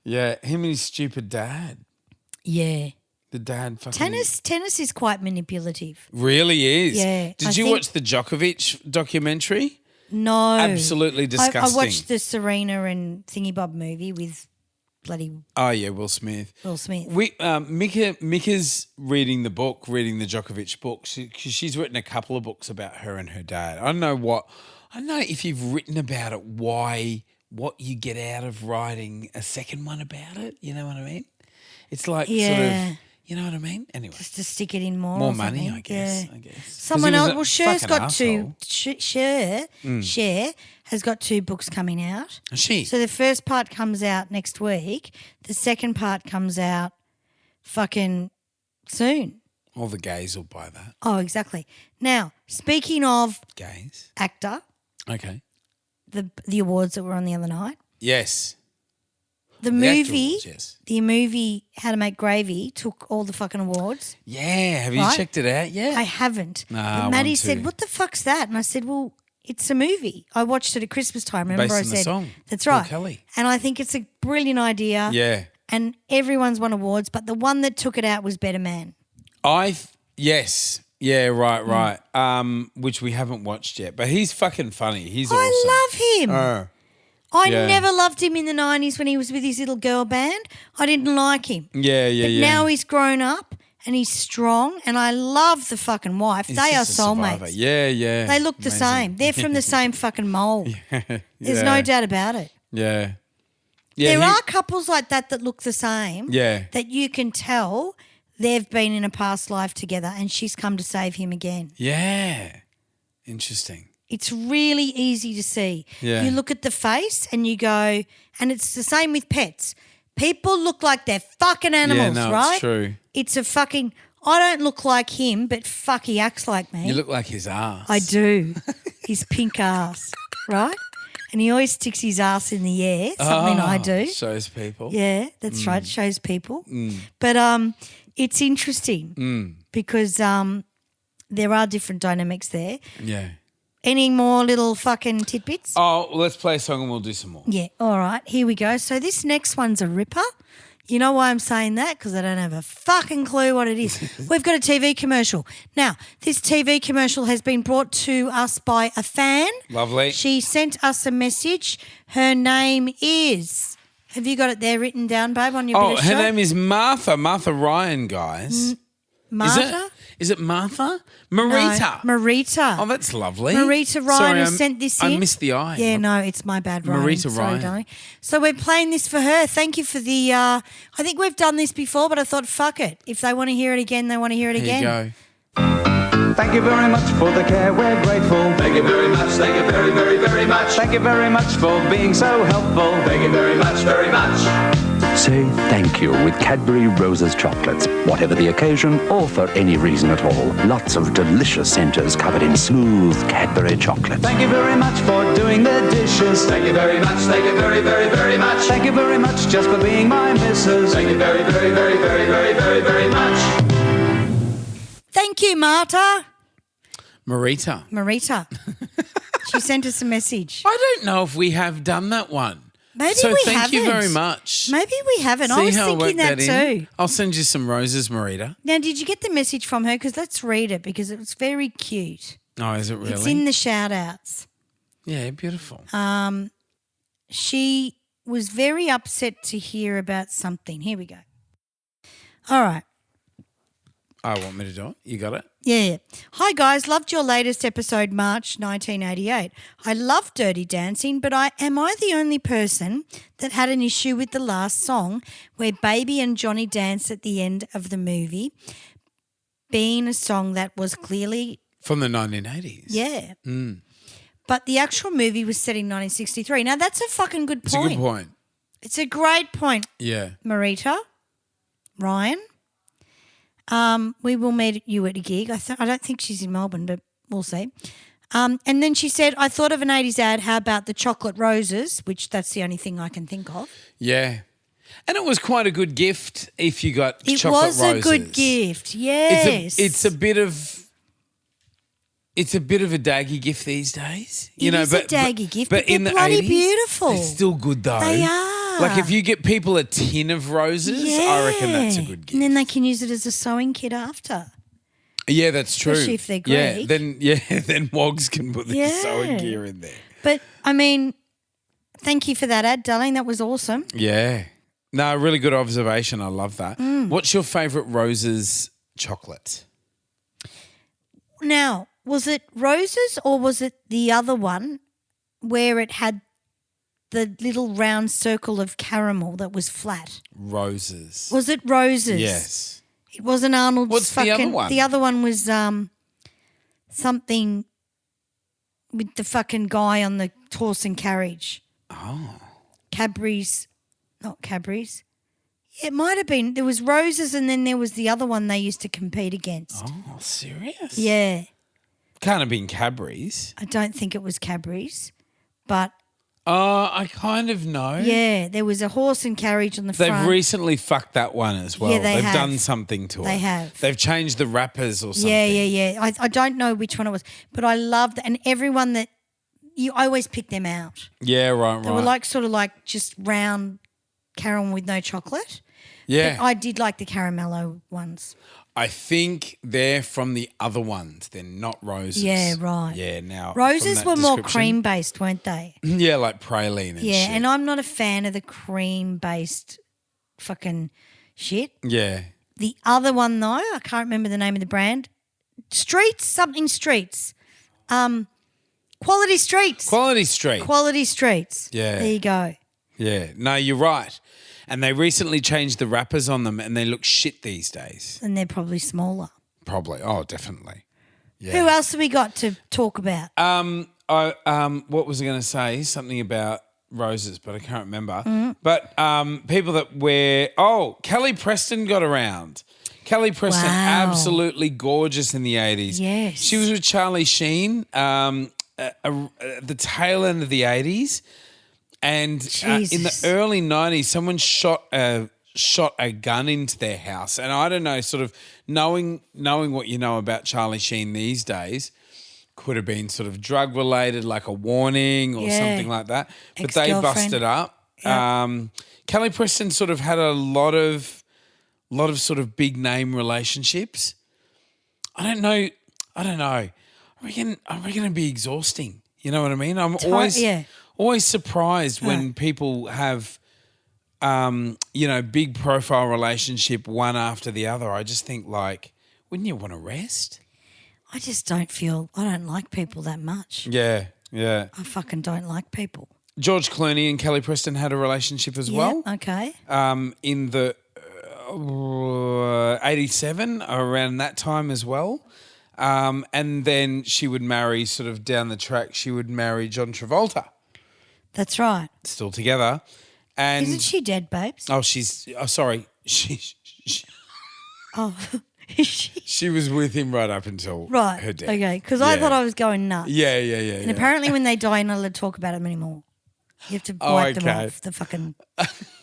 Yeah, him and his stupid dad. Yeah. The dad fucking... Tennis is quite manipulative. Really is. Yeah. Did you watch the Djokovic documentary? No. Absolutely disgusting. I watched the Serena and Thingy Bob movie with bloody... Oh, yeah, Will Smith. Mika's reading the Djokovic book. She's written a couple of books about her and her dad. I don't know if you've written about it, what you get out of writing a second one about it. You know what I mean? It's like sort of, you know what I mean? Anyway. Just to stick it in more money, I guess. Yeah. Someone else, well, Cher's got two, Cher has got 2 books coming out. Is she? So the first part comes out next week. The second part comes out fucking soon. All the gays will buy that. Oh, exactly. Now, speaking of gays, actor. Okay. The awards that were on the other night. Yes. The movie How to Make Gravy took all the fucking awards. Yeah. Have you checked it out yet? I haven't. Nah, Maddie said, what the fuck's that? And I said, well, it's a movie. I watched it at Christmas time. Remember Based on I said, the song. That's right. Paul Kelly. And I think it's a brilliant idea. Yeah. And everyone's won awards, but the one that took it out was Better Man. Yes. Yeah, right. Which we haven't watched yet. But he's fucking funny. He's awesome. I love him. I Yeah. never loved him in the 90s when he was with his little girl band. I didn't like him. Yeah. But now he's grown up and he's strong, and I love the fucking wife. He's they are just a survivor. soulmates. Yeah. They look the same. They're from the same fucking mold. There's no doubt about it. Yeah. There are couples like that look the same. Yeah. That you can tell they've been in a past life together and she's come to save him again. Yeah. Interesting. It's really easy to see. Yeah. You look at the face and you go, and it's the same with pets. People look like they're fucking animals, right? It's true. It's a fucking, I don't look like him, but fuck, he acts like me. You look like his ass. I do. His pink ass, right? And he always sticks his ass in the air, something I do. Shows people. Yeah, that's right. Shows people. But it's interesting because there are different dynamics there. Yeah. Any more little fucking tidbits? Oh, let's play a song and we'll do some more. Yeah, all right. Here we go. So this next one's a ripper. You know why I'm saying that? Because I don't have a fucking clue what it is. We've got a TV commercial. Now, this TV commercial has been brought to us by a fan. Lovely. She sent us a message. Her name is... Have you got it there written down, babe, on your bit of her shot? name is Martha Ryan, guys. Martha? Is it Martha? Marita. No, Marita. Oh, that's lovely. Marita Ryan Sorry, has sent this in. I missed the I. Yeah, no, it's my bad, Ryan. Marita Sorry, Ryan. darling. So we're playing this for her. Thank you for the. I think we've done this before, but I thought, fuck it. If they want to hear it again, they want to hear it again. Here you go. Thank you very much for the care, we're grateful. Thank you very much, thank you very, very, very much. Thank you very much for being so helpful. Thank you very much, very much. Say thank you with Cadbury Roses chocolates, whatever the occasion or for any reason at all. Lots of delicious centres covered in smooth Cadbury chocolate. Thank you very much for doing the dishes. Thank you very much, thank you very, very, very much. Thank you very much just for being my missus. Thank you very, very, very, very, very, very, very much. Thank you, Marta. Marita. She sent us a message. I don't know if we have done that one. Maybe so we thank you haven't. very much. Maybe we haven't. I See was how I thinking worked that in? too. I'll send you some roses, Marita. Now, did you get the message from her? Because let's read it because it was very cute. Oh, is it really? It's in the shout outs. Yeah, beautiful. She was very upset to hear about something. Here we go. All right. I want me to do it. You got it? Yeah. Hi, guys. Loved your latest episode, March 1988. I love Dirty Dancing, but am I the only person that had an issue with the last song where Baby and Johnny dance at the end of the movie, being a song that was clearly... From the 1980s. Yeah. But the actual movie was set in 1963. Now, that's a fucking good point. It's a good point. It's a great point, Yeah. Marita, Ryan. We will meet you at a gig. I don't think she's in Melbourne, but we'll see. And then she said, I thought of an 80s ad. How about the chocolate roses, which that's the only thing I can think of. Yeah. And it was quite a good gift if you got chocolate roses. It was a good gift, yes. It's a bit of a daggy gift these days. It is a daggy gift, but in they're the bloody 80s, beautiful. They're still good though. They are. Like if you get people a tin of roses, I reckon that's a good gift. And then they can use it as a sewing kit after. Yeah, that's true. Especially if they're Greek. Then Wogs can put the sewing gear in there. But, I mean, thank you for that ad, darling. That was awesome. Yeah. No, really good observation. I love that. What's your favourite roses chocolate? Now, was it roses or was it the other one where it had the little round circle of caramel that was flat? Roses. Was it roses? Yes. It wasn't Arnold's What's the other one? The other one was something with the fucking guy on the horse and carriage. Oh. Cadbury's, not Cadbury's. It might have been. There was roses and then there was the other one they used to compete against. Oh, serious? Yeah. Can't have been Cadbury's. I don't think it was Cadbury's, but I kind of know. yeah, there was a horse and carriage on the They've front. recently fucked that one as well. Yeah, they They've have. done something to it. They have. They've changed the wrappers or something. Yeah. I don't know which one it was, but I loved and everyone that I always pick them out. Yeah, right. They were like sort of like just round caramel with no chocolate. Yeah. But I did like the caramello ones. I think they're from the other ones. They're not roses. Yeah, right. Yeah, now. Roses from were that more description- cream based, weren't they? Yeah, like praline and Yeah, shit. and I'm not a fan of the cream based fucking shit. Yeah. The other one though, I can't remember the name of the brand. Quality Streets. Quality Street. Quality Streets. Yeah. There you go. Yeah. No, you're right. And they recently changed the wrappers on them and they look shit these days. And they're probably smaller. Probably. Oh, definitely. Yeah. Who else have we got to talk about? What was I going to say? Something about roses, but I can't remember. But people that wear... Oh, Kelly Preston got around. Kelly Preston, Wow. absolutely gorgeous in the 80s. Yes. She was with Charlie Sheen at the tail end of the 80s. And in the Jesus. early 90s, someone shot a gun into their house. And I don't know, sort of knowing what you know about Charlie Sheen these days, could have been sort of drug-related, like a warning or Yeah. something like that. But they Ex-girlfriend. busted up. Yep. Kelly Preston sort of had a lot of sort of big-name relationships. I don't know. I reckon it'd be exhausting. You know what I mean? I'm always surprised when people have, big profile relationship one after the other. I just think like, wouldn't you want to rest? I just don't like people that much. Yeah, yeah. I fucking don't like people. George Clooney and Kelly Preston had a relationship as well. Okay. In the 87, around that time as well. And then she would marry, sort of down the track, she would marry John Travolta. That's right. Still together. And isn't she dead, babes? Oh, sorry. She was with him right up until her death. Okay, because I thought I was going nuts. Yeah. And apparently when they die, you're not allowed to talk about them anymore. You have to wipe them off the fucking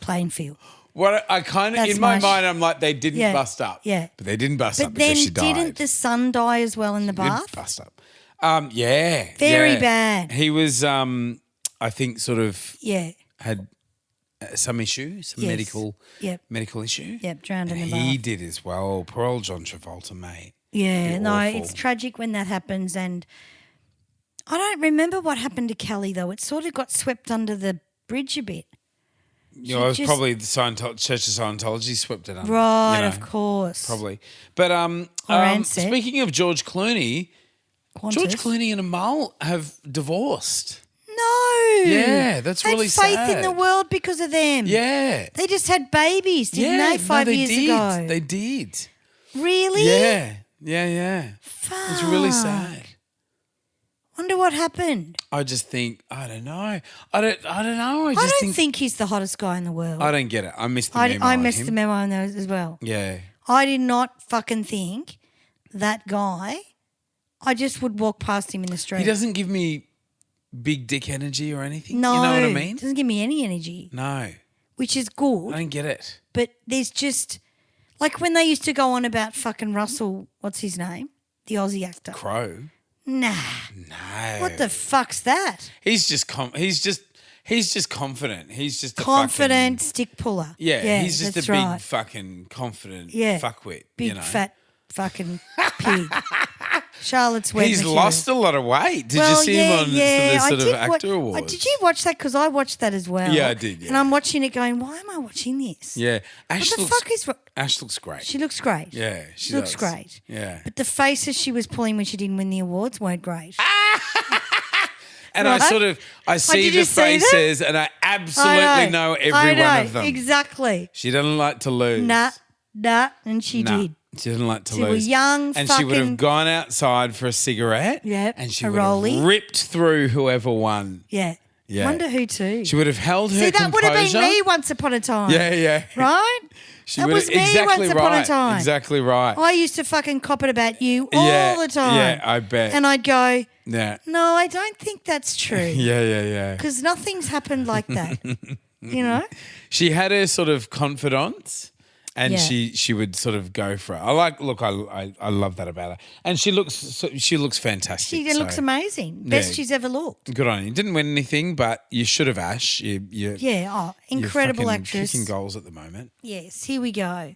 playing field. What I kind of, in my mind, I'm like, they didn't bust up. Yeah. But they didn't bust up But because then she died. didn't the son die as well in the bath? Didn't bust up. Yeah. Very bad. He was, I think, sort of had some issue, some medical issue. Yep, drowned in the bath. He did as well. Poor old John Travolta, mate. Yeah, no, awful. it's tragic when that happens. And I don't remember what happened to Kelly, though. It sort of got swept under the bridge a bit. You know, it was probably the Church of Scientology swept it under. Right, you know, of course. Probably. But speaking of George Clooney, George Clooney and Amal have divorced. No. Yeah, that's really sad. Had faith in the world because of them. Yeah. They just had babies, didn't they, 5 years ago? They did. Really? Yeah. Fuck. It's really sad. Wonder what happened. I just think, I don't know. I don't know. I don't think he's the hottest guy in the world. I don't get it. I missed the memo I on missed him. the memo on those as well. Yeah. I did not fucking think that guy, I just would walk past him in the street. He doesn't give me big dick energy or anything. No. You know what I mean? Doesn't give me any energy. No. Which is good. I don't get it. But there's just, like when they used to go on about fucking Russell, what's his name? The Aussie actor. Crow? Nah. No. What the fuck's that? He's just confident. He's just a confident fucking, stick puller. Yeah, he's just a big right. fucking confident fuckwit. Big fat fucking pig. Charlotte's Web He's material. lost a lot of weight. Did you see him on the sort of actor awards? Did you watch that? Because I watched that as well. Yeah, I did. Yeah. And I'm watching it going, why am I watching this? Yeah. Ash looks great. She looks great. Yeah, she looks great. Yeah. But the faces she was pulling when she didn't win the awards weren't great. And right? I see the faces and I absolutely know every one of them. Exactly. She doesn't like to lose. Nah, and she did. She didn't like to She lose. was young, and she would have gone outside for a cigarette. Yep, and she a would rollie. have ripped through whoever won. Yeah. Yeah. Wonder who too. She would have held her composure. See, that would have been me once upon a time. Yeah. Right? That was me exactly once upon a time. Exactly right. I used to fucking cop it about you all the time. Yeah, I bet. And I'd go, yeah. no, I don't think that's true. Yeah. Because nothing's happened like that. You know? She had her sort of confidants. And she would sort of go for it. I love that about her. And she looks fantastic. She looks amazing. Best she's ever looked. Good on you. Didn't win anything, but you should have, Ash. Incredible you're actress. Kicking goals at the moment. Yes, here we go.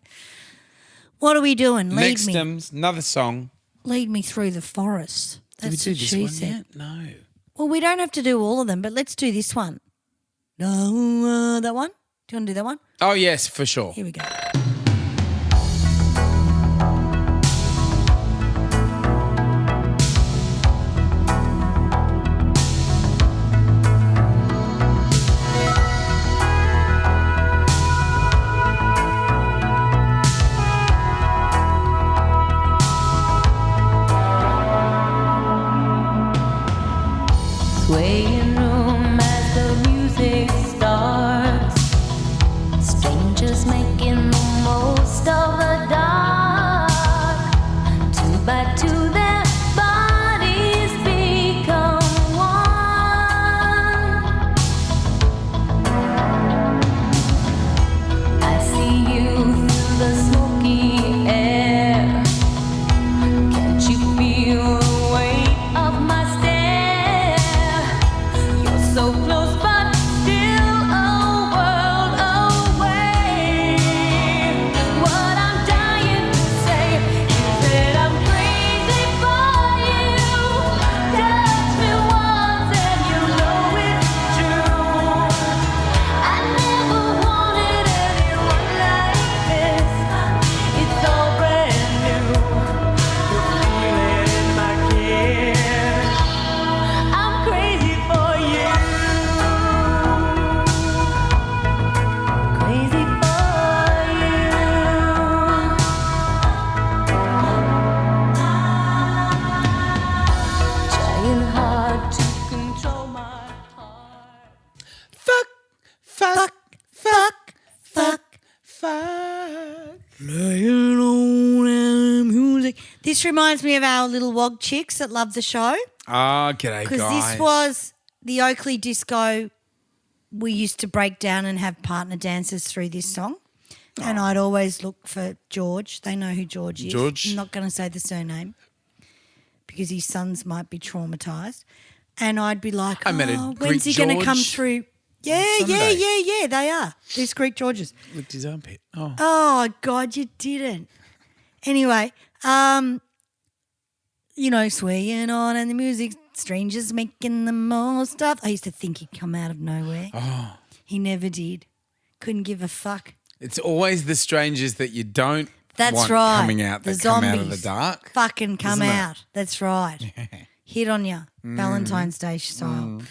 What are we doing? Next, another song. Lead me through the forest. That's Did we do what this she one said. yet? No. Well, we don't have to do all of them, but let's do this one. No, that one? Do you want to do that one? Oh, yes, for sure. Here we go. Swaying room as the music starts, strangers making the Playing on the music. This reminds me of our little wog chicks that love the show. Oh, g'day, guys. Because this was the Oakley disco. We used to break down and have partner dances through this song. And I'd always look for George. They know who George is. George? I'm not going to say the surname because his sons might be traumatised. And I'd be like, I met a when's he Greek going to come George through? Yeah, they are. There's Greek Georges. Licked his armpit. Oh. Oh, God, you didn't. Anyway, swaying on and the music, strangers making the most of. I used to think he'd come out of nowhere. Oh. He never did. Couldn't give a fuck. It's always the strangers that you don't want right. coming out that the come zombies out of the dark. Fucking come Isn't it? out. That's right. Hit on you. Valentine's Day style.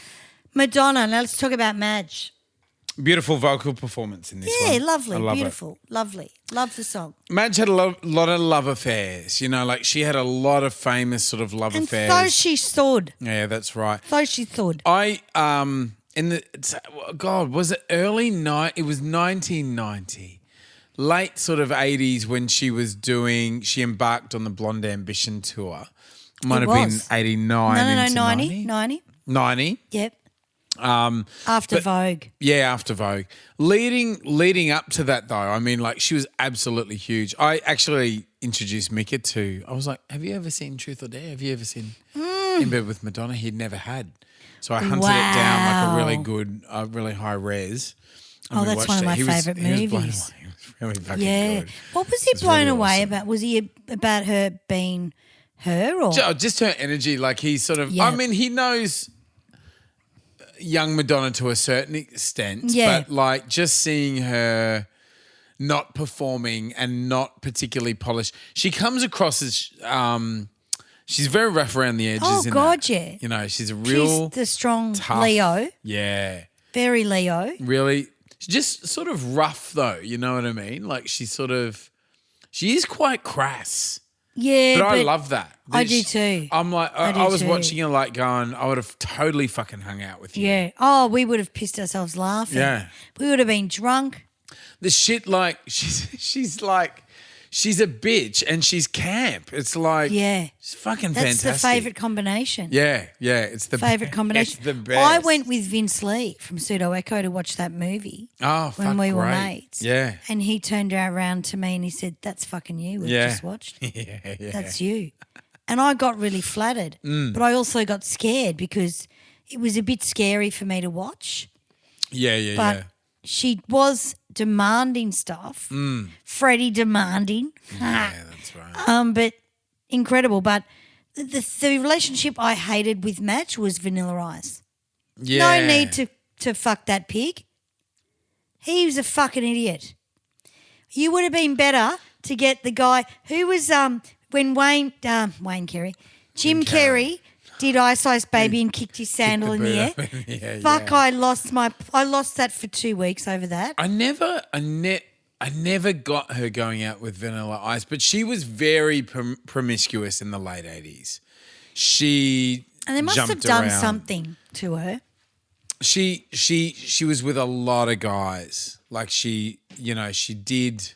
Madonna. Now let's talk about Madge. Beautiful vocal performance in this one. Yeah, lovely, I love beautiful, lovely. Love the song. Madge had a lot of love affairs. She had a lot of famous sort of love And affairs. so she thawed. Yeah, that's right. So she thawed. Was it early night? It was 1990, late sort of 80s when she embarked on the Blonde Ambition tour. Might have been 89. No, 90. 90. Yep. After Vogue. Yeah, after Vogue. Leading up to that though, she was absolutely huge. I actually introduced Mika to, I was like, have you ever seen Truth or Dare? Have you ever seen In Bed with Madonna? He'd never had. So I hunted it down like a really good, really high res. And that's one of my favourite movies. He was really fucking good. What was he blown away about? Was he about her being her or? Just her energy. Like he sort of, he knows young Madonna to a certain extent, but just seeing her not performing and not particularly polished. She comes across as she's very rough around the edges. Oh, God, that. yeah. She's a real She's the strong tough, Leo. Yeah. Very Leo. Really. She's just sort of rough though, you know what I mean? Like she is quite crass. Yeah, but I love that. I do too. I'm like, I was watching it like going, I would have totally fucking hung out with you. Yeah. Oh, we would have pissed ourselves laughing. Yeah. We would have been drunk. The shit, like, she's a bitch and she's camp. It's like, it's fucking fantastic. That's the favourite combination. Yeah, it's the favourite combination. It's the best. I went with Vince Lee from Pseudo Echo to watch that movie. Oh, when we were mates. Yeah. And he turned around to me and he said, "That's fucking you. We've just watched. yeah. That's you." And I got really flattered, but I also got scared because it was a bit scary for me to watch. Yeah. She was demanding stuff. Freddie demanding. Yeah, that's right. But incredible. But the relationship I hated with Madge was Vanilla Ice. Yeah. No need to fuck that pig. He was a fucking idiot. You would have been better to get the guy who was when Jim Carrey did Ice Ice Baby and kicked his sandal in the air. Fuck, I lost that for 2 weeks over that. I never got her going out with Vanilla Ice, but she was very promiscuous in the late 80s. And they must have done something to her. She was with a lot of guys. Like she did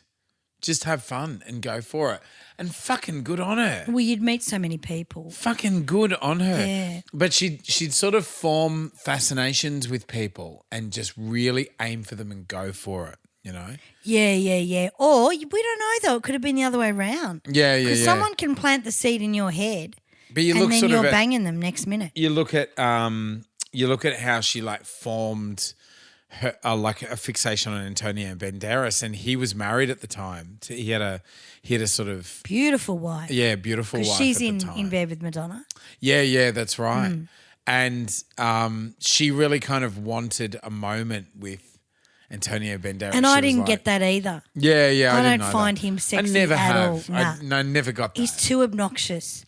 just have fun and go for it. And fucking good on her. Well, you'd meet so many people. Fucking good on her. Yeah. But she'd sort of form fascinations with people and just really aim for them and go for it, you know? Yeah. Or, we don't know though, it could have been the other way around. Yeah. Because someone can plant the seed in your head but you and look then sort you're of banging them next minute. You look at how she like formed her, like a fixation on Antonio Banderas, and he was married at the time. He had a sort of beautiful wife. Yeah, beautiful wife. She's at the time. in bed with Madonna. Yeah, that's right. And she really kind of wanted a moment with Antonio Banderas. And I didn't get that either. Yeah, I didn't don't find him sexy I never at have. all. Nah. I never got that. He's too obnoxious.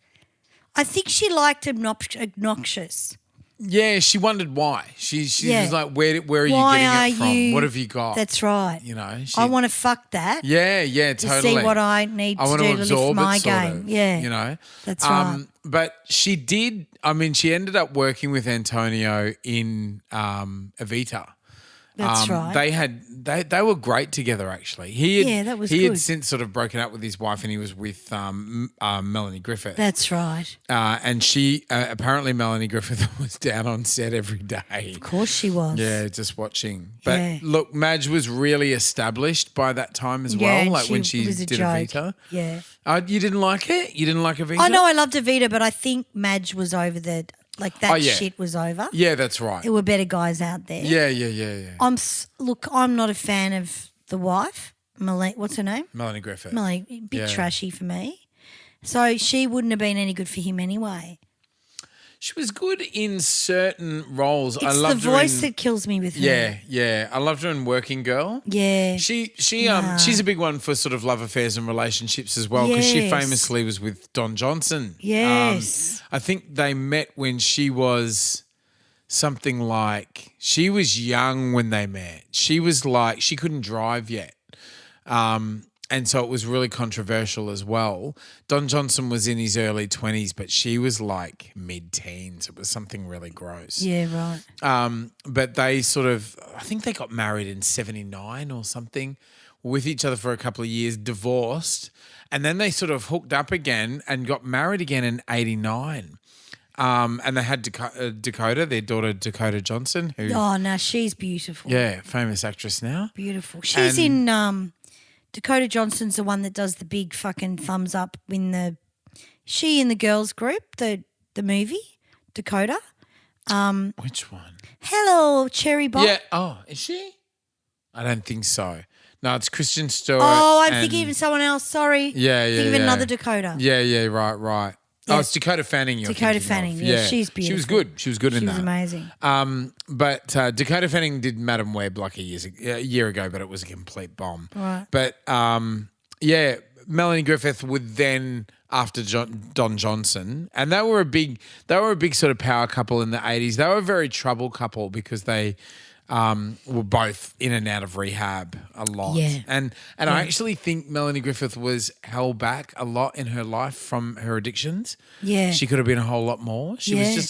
I think she liked obnoxious. Yeah, she wondered why. She was like, where are you Why getting it from? you? What have you got? That's right. You know, I want to fuck that. Yeah, to totally. see what I need to do to lift my game. Yeah, you know, that's right. But she did. I mean, she ended up working with Antonio in Evita, That's right. They were great together, actually. He had good. since sort of broken up with his wife, and he was with Melanie Griffith. That's right. And she apparently Melanie Griffith was down on set every day. Of course she was. Yeah, just watching. But look, Madge was really established by that time as well. Like when she did Evita. Yeah. You didn't like it? You didn't like Evita? I know I loved Evita, but I think Madge was over the shit was over. Yeah, that's right. There were better guys out there. Yeah. I'm not a fan of the wife. What's her name? Melanie Griffith. Melanie, a bit trashy for me. So she wouldn't have been any good for him anyway. She was good in certain roles. It's I loved the voice that kills me with her. Yeah. I loved her in Working Girl. Yeah. She's a big one for sort of love affairs and relationships as well, because she famously was with Don Johnson. Yes. I think they met when she was something like, she was young when they met. She was like, she couldn't drive yet. And so it was really controversial as well. Don Johnson was in his early 20s, but she was like mid-teens. It was something really gross. Yeah, right. But they sort of, I think they got married in 79 or something, with each other for a couple of years, divorced, and then they sort of hooked up again and got married again in 89. And they had Dakota, their daughter Dakota Johnson. Who, no, she's beautiful. Yeah, famous actress now. Beautiful. She's in... Dakota Johnson's the one that does the big fucking thumbs up in she in the girls group, the movie, Dakota. Which one? Hello, Cherry Bomb. Yeah. Oh, is she? I don't think so. No, it's Kristen Stewart. Oh, I'm thinking of someone else. Sorry. Yeah. Thinking of another Dakota. Yeah, right. Yeah. Oh, it's Dakota Fanning. Dakota Fanning. Yeah, she's beautiful. She was good. She was good in that. She was amazing. But Dakota Fanning did Madam Web like a year ago, but it was a complete bomb. Right. But Melanie Griffith would then after Don Johnson, and they were a big sort of power couple in the 80s. They were a very troubled couple because they were both in and out of rehab a lot. Yeah. And I actually think Melanie Griffith was held back a lot in her life from her addictions. Yeah. She could have been a whole lot more. She was just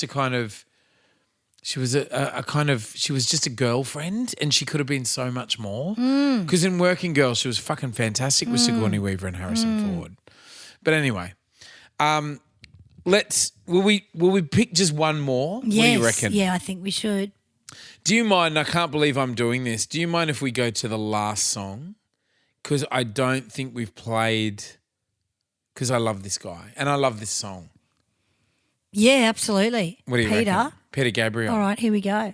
she was just a girlfriend, and she could have been so much more. Because in Working Girl, she was fucking fantastic with Sigourney Weaver and Harrison Ford. But anyway, will we pick just one more? Yes. What do you reckon? Yeah, I think we should. Do you mind? I can't believe I'm doing this. Do you mind if we go to the last song? Because I don't think we've played. Because I love this guy and I love this song. Yeah, absolutely. What do you reckon? Peter Gabriel. All right, here we go.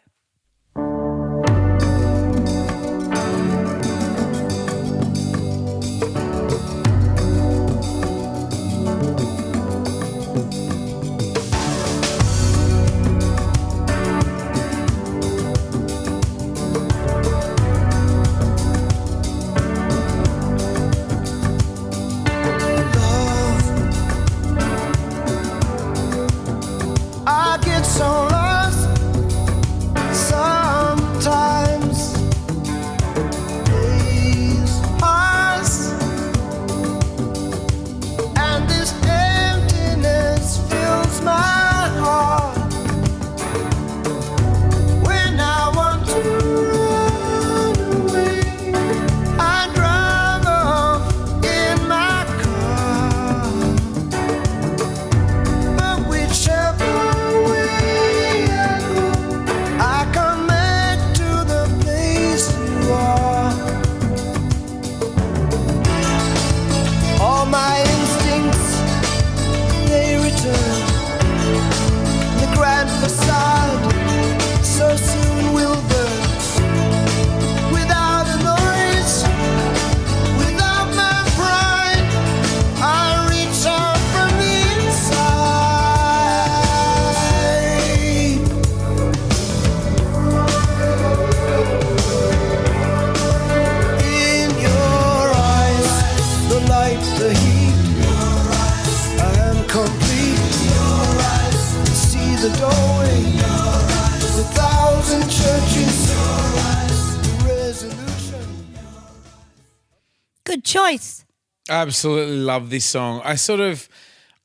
Good choice. I absolutely love this song. I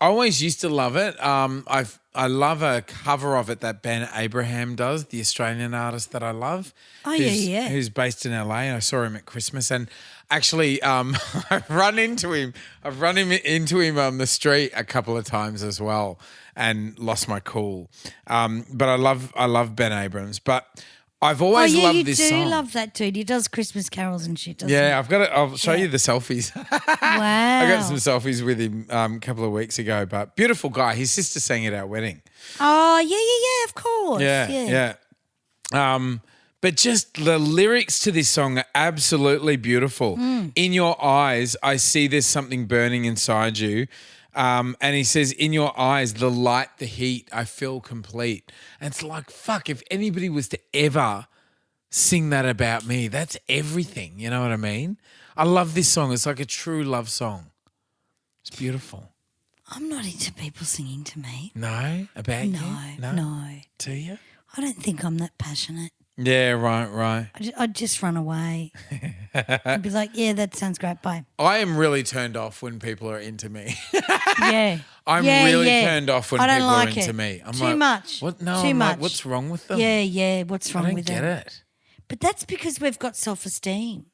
always used to love it. love a cover of it that Ben Abraham does, the Australian artist that I love. Oh, yeah. Who's based in LA. I saw him at Christmas, and actually, I've run into him on the street a couple of times as well, and lost my cool. But I love Ben Abrams, but I've always loved this song. You do love that dude. He does Christmas carols and shit, doesn't he? Yeah, I'll show you the selfies. Wow. I got some selfies with him a couple of weeks ago, but beautiful guy. His sister sang at our wedding. Oh, yeah, of course. Yeah. But just the lyrics to this song are absolutely beautiful. In your eyes, I see there's something burning inside you. And he says, in your eyes, the light, the heat, I feel complete. And it's like, fuck, if anybody was to ever sing that about me, that's everything. You know what I mean? I love this song. It's like a true love song. It's beautiful. I'm not into people singing to me. No? About you? No. To you? I don't think I'm that passionate. Yeah, right. I'd just run away. I'd be like, yeah, that sounds great, bye. I am really turned off when people are into me. Yeah. I'm really turned off when people are into me. I'm Too much. What? No, Too much. like, what's wrong with them? Yeah, what's wrong with them? I don't get it. But that's because we've got self-esteem.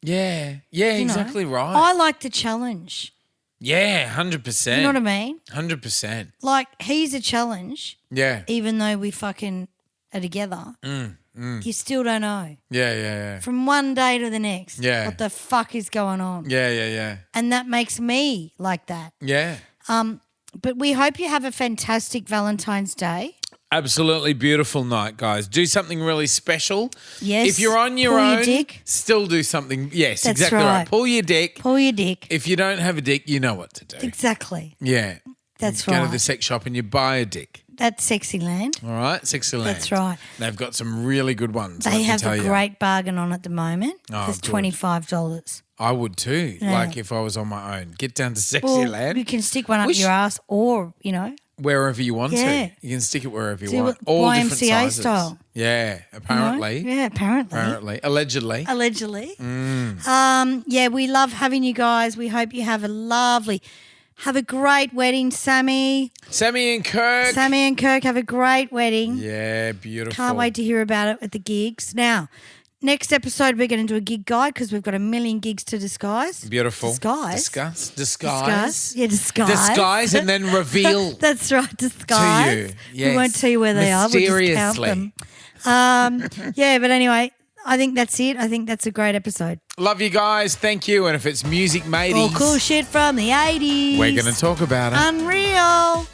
Yeah, exactly right. I like the challenge. Yeah, 100%. You know what I mean? 100%. Like, he's a challenge. Yeah. Even though we fucking are together. You still don't know. Yeah. From one day to the next. Yeah. What the fuck is going on? Yeah. And that makes me like that. Yeah. But we hope you have a fantastic Valentine's Day. Absolutely beautiful night, guys. Do something really special. Yes. If you're on your Pull own, your dick. still do something. Yes, That's exactly right. Pull your dick. Pull your dick. If you don't have a dick, you know what to do. Exactly. Yeah. That's Go right. to the sex shop and you buy a dick. That's Sexy Land. All right, Sexy Land. That's right. They've got some really good ones. They have a great bargain on at the moment. Oh, It's good. $25. I would too, Yeah. like if I was on my own. Get down to Sexy Well, Land. you can stick one up your ass or, Wherever you want Yeah. to. You can stick it wherever you Do want. it All different YMCA sizes. style. Yeah, apparently. Yeah, apparently. Allegedly. Allegedly. Yeah, we love having you guys. We hope you have a great wedding, Sammy. Sammy and Kirk. Sammy and Kirk have a great wedding. Yeah, beautiful. Can't wait to hear about it at the gigs. Now, next episode we're going to do a gig guide because we've got a million gigs to disguise. Beautiful. Disguise. Yeah, disguise. Disguise and then reveal. That's right, disguise. To you. Yes. We won't tell you where they are. We'll just count them. Yeah, but anyway, I think that's it. I think that's a great episode. Love you guys. Thank you. And if it's music mateys, All cool shit from the 80s. we're going to talk about it. Unreal.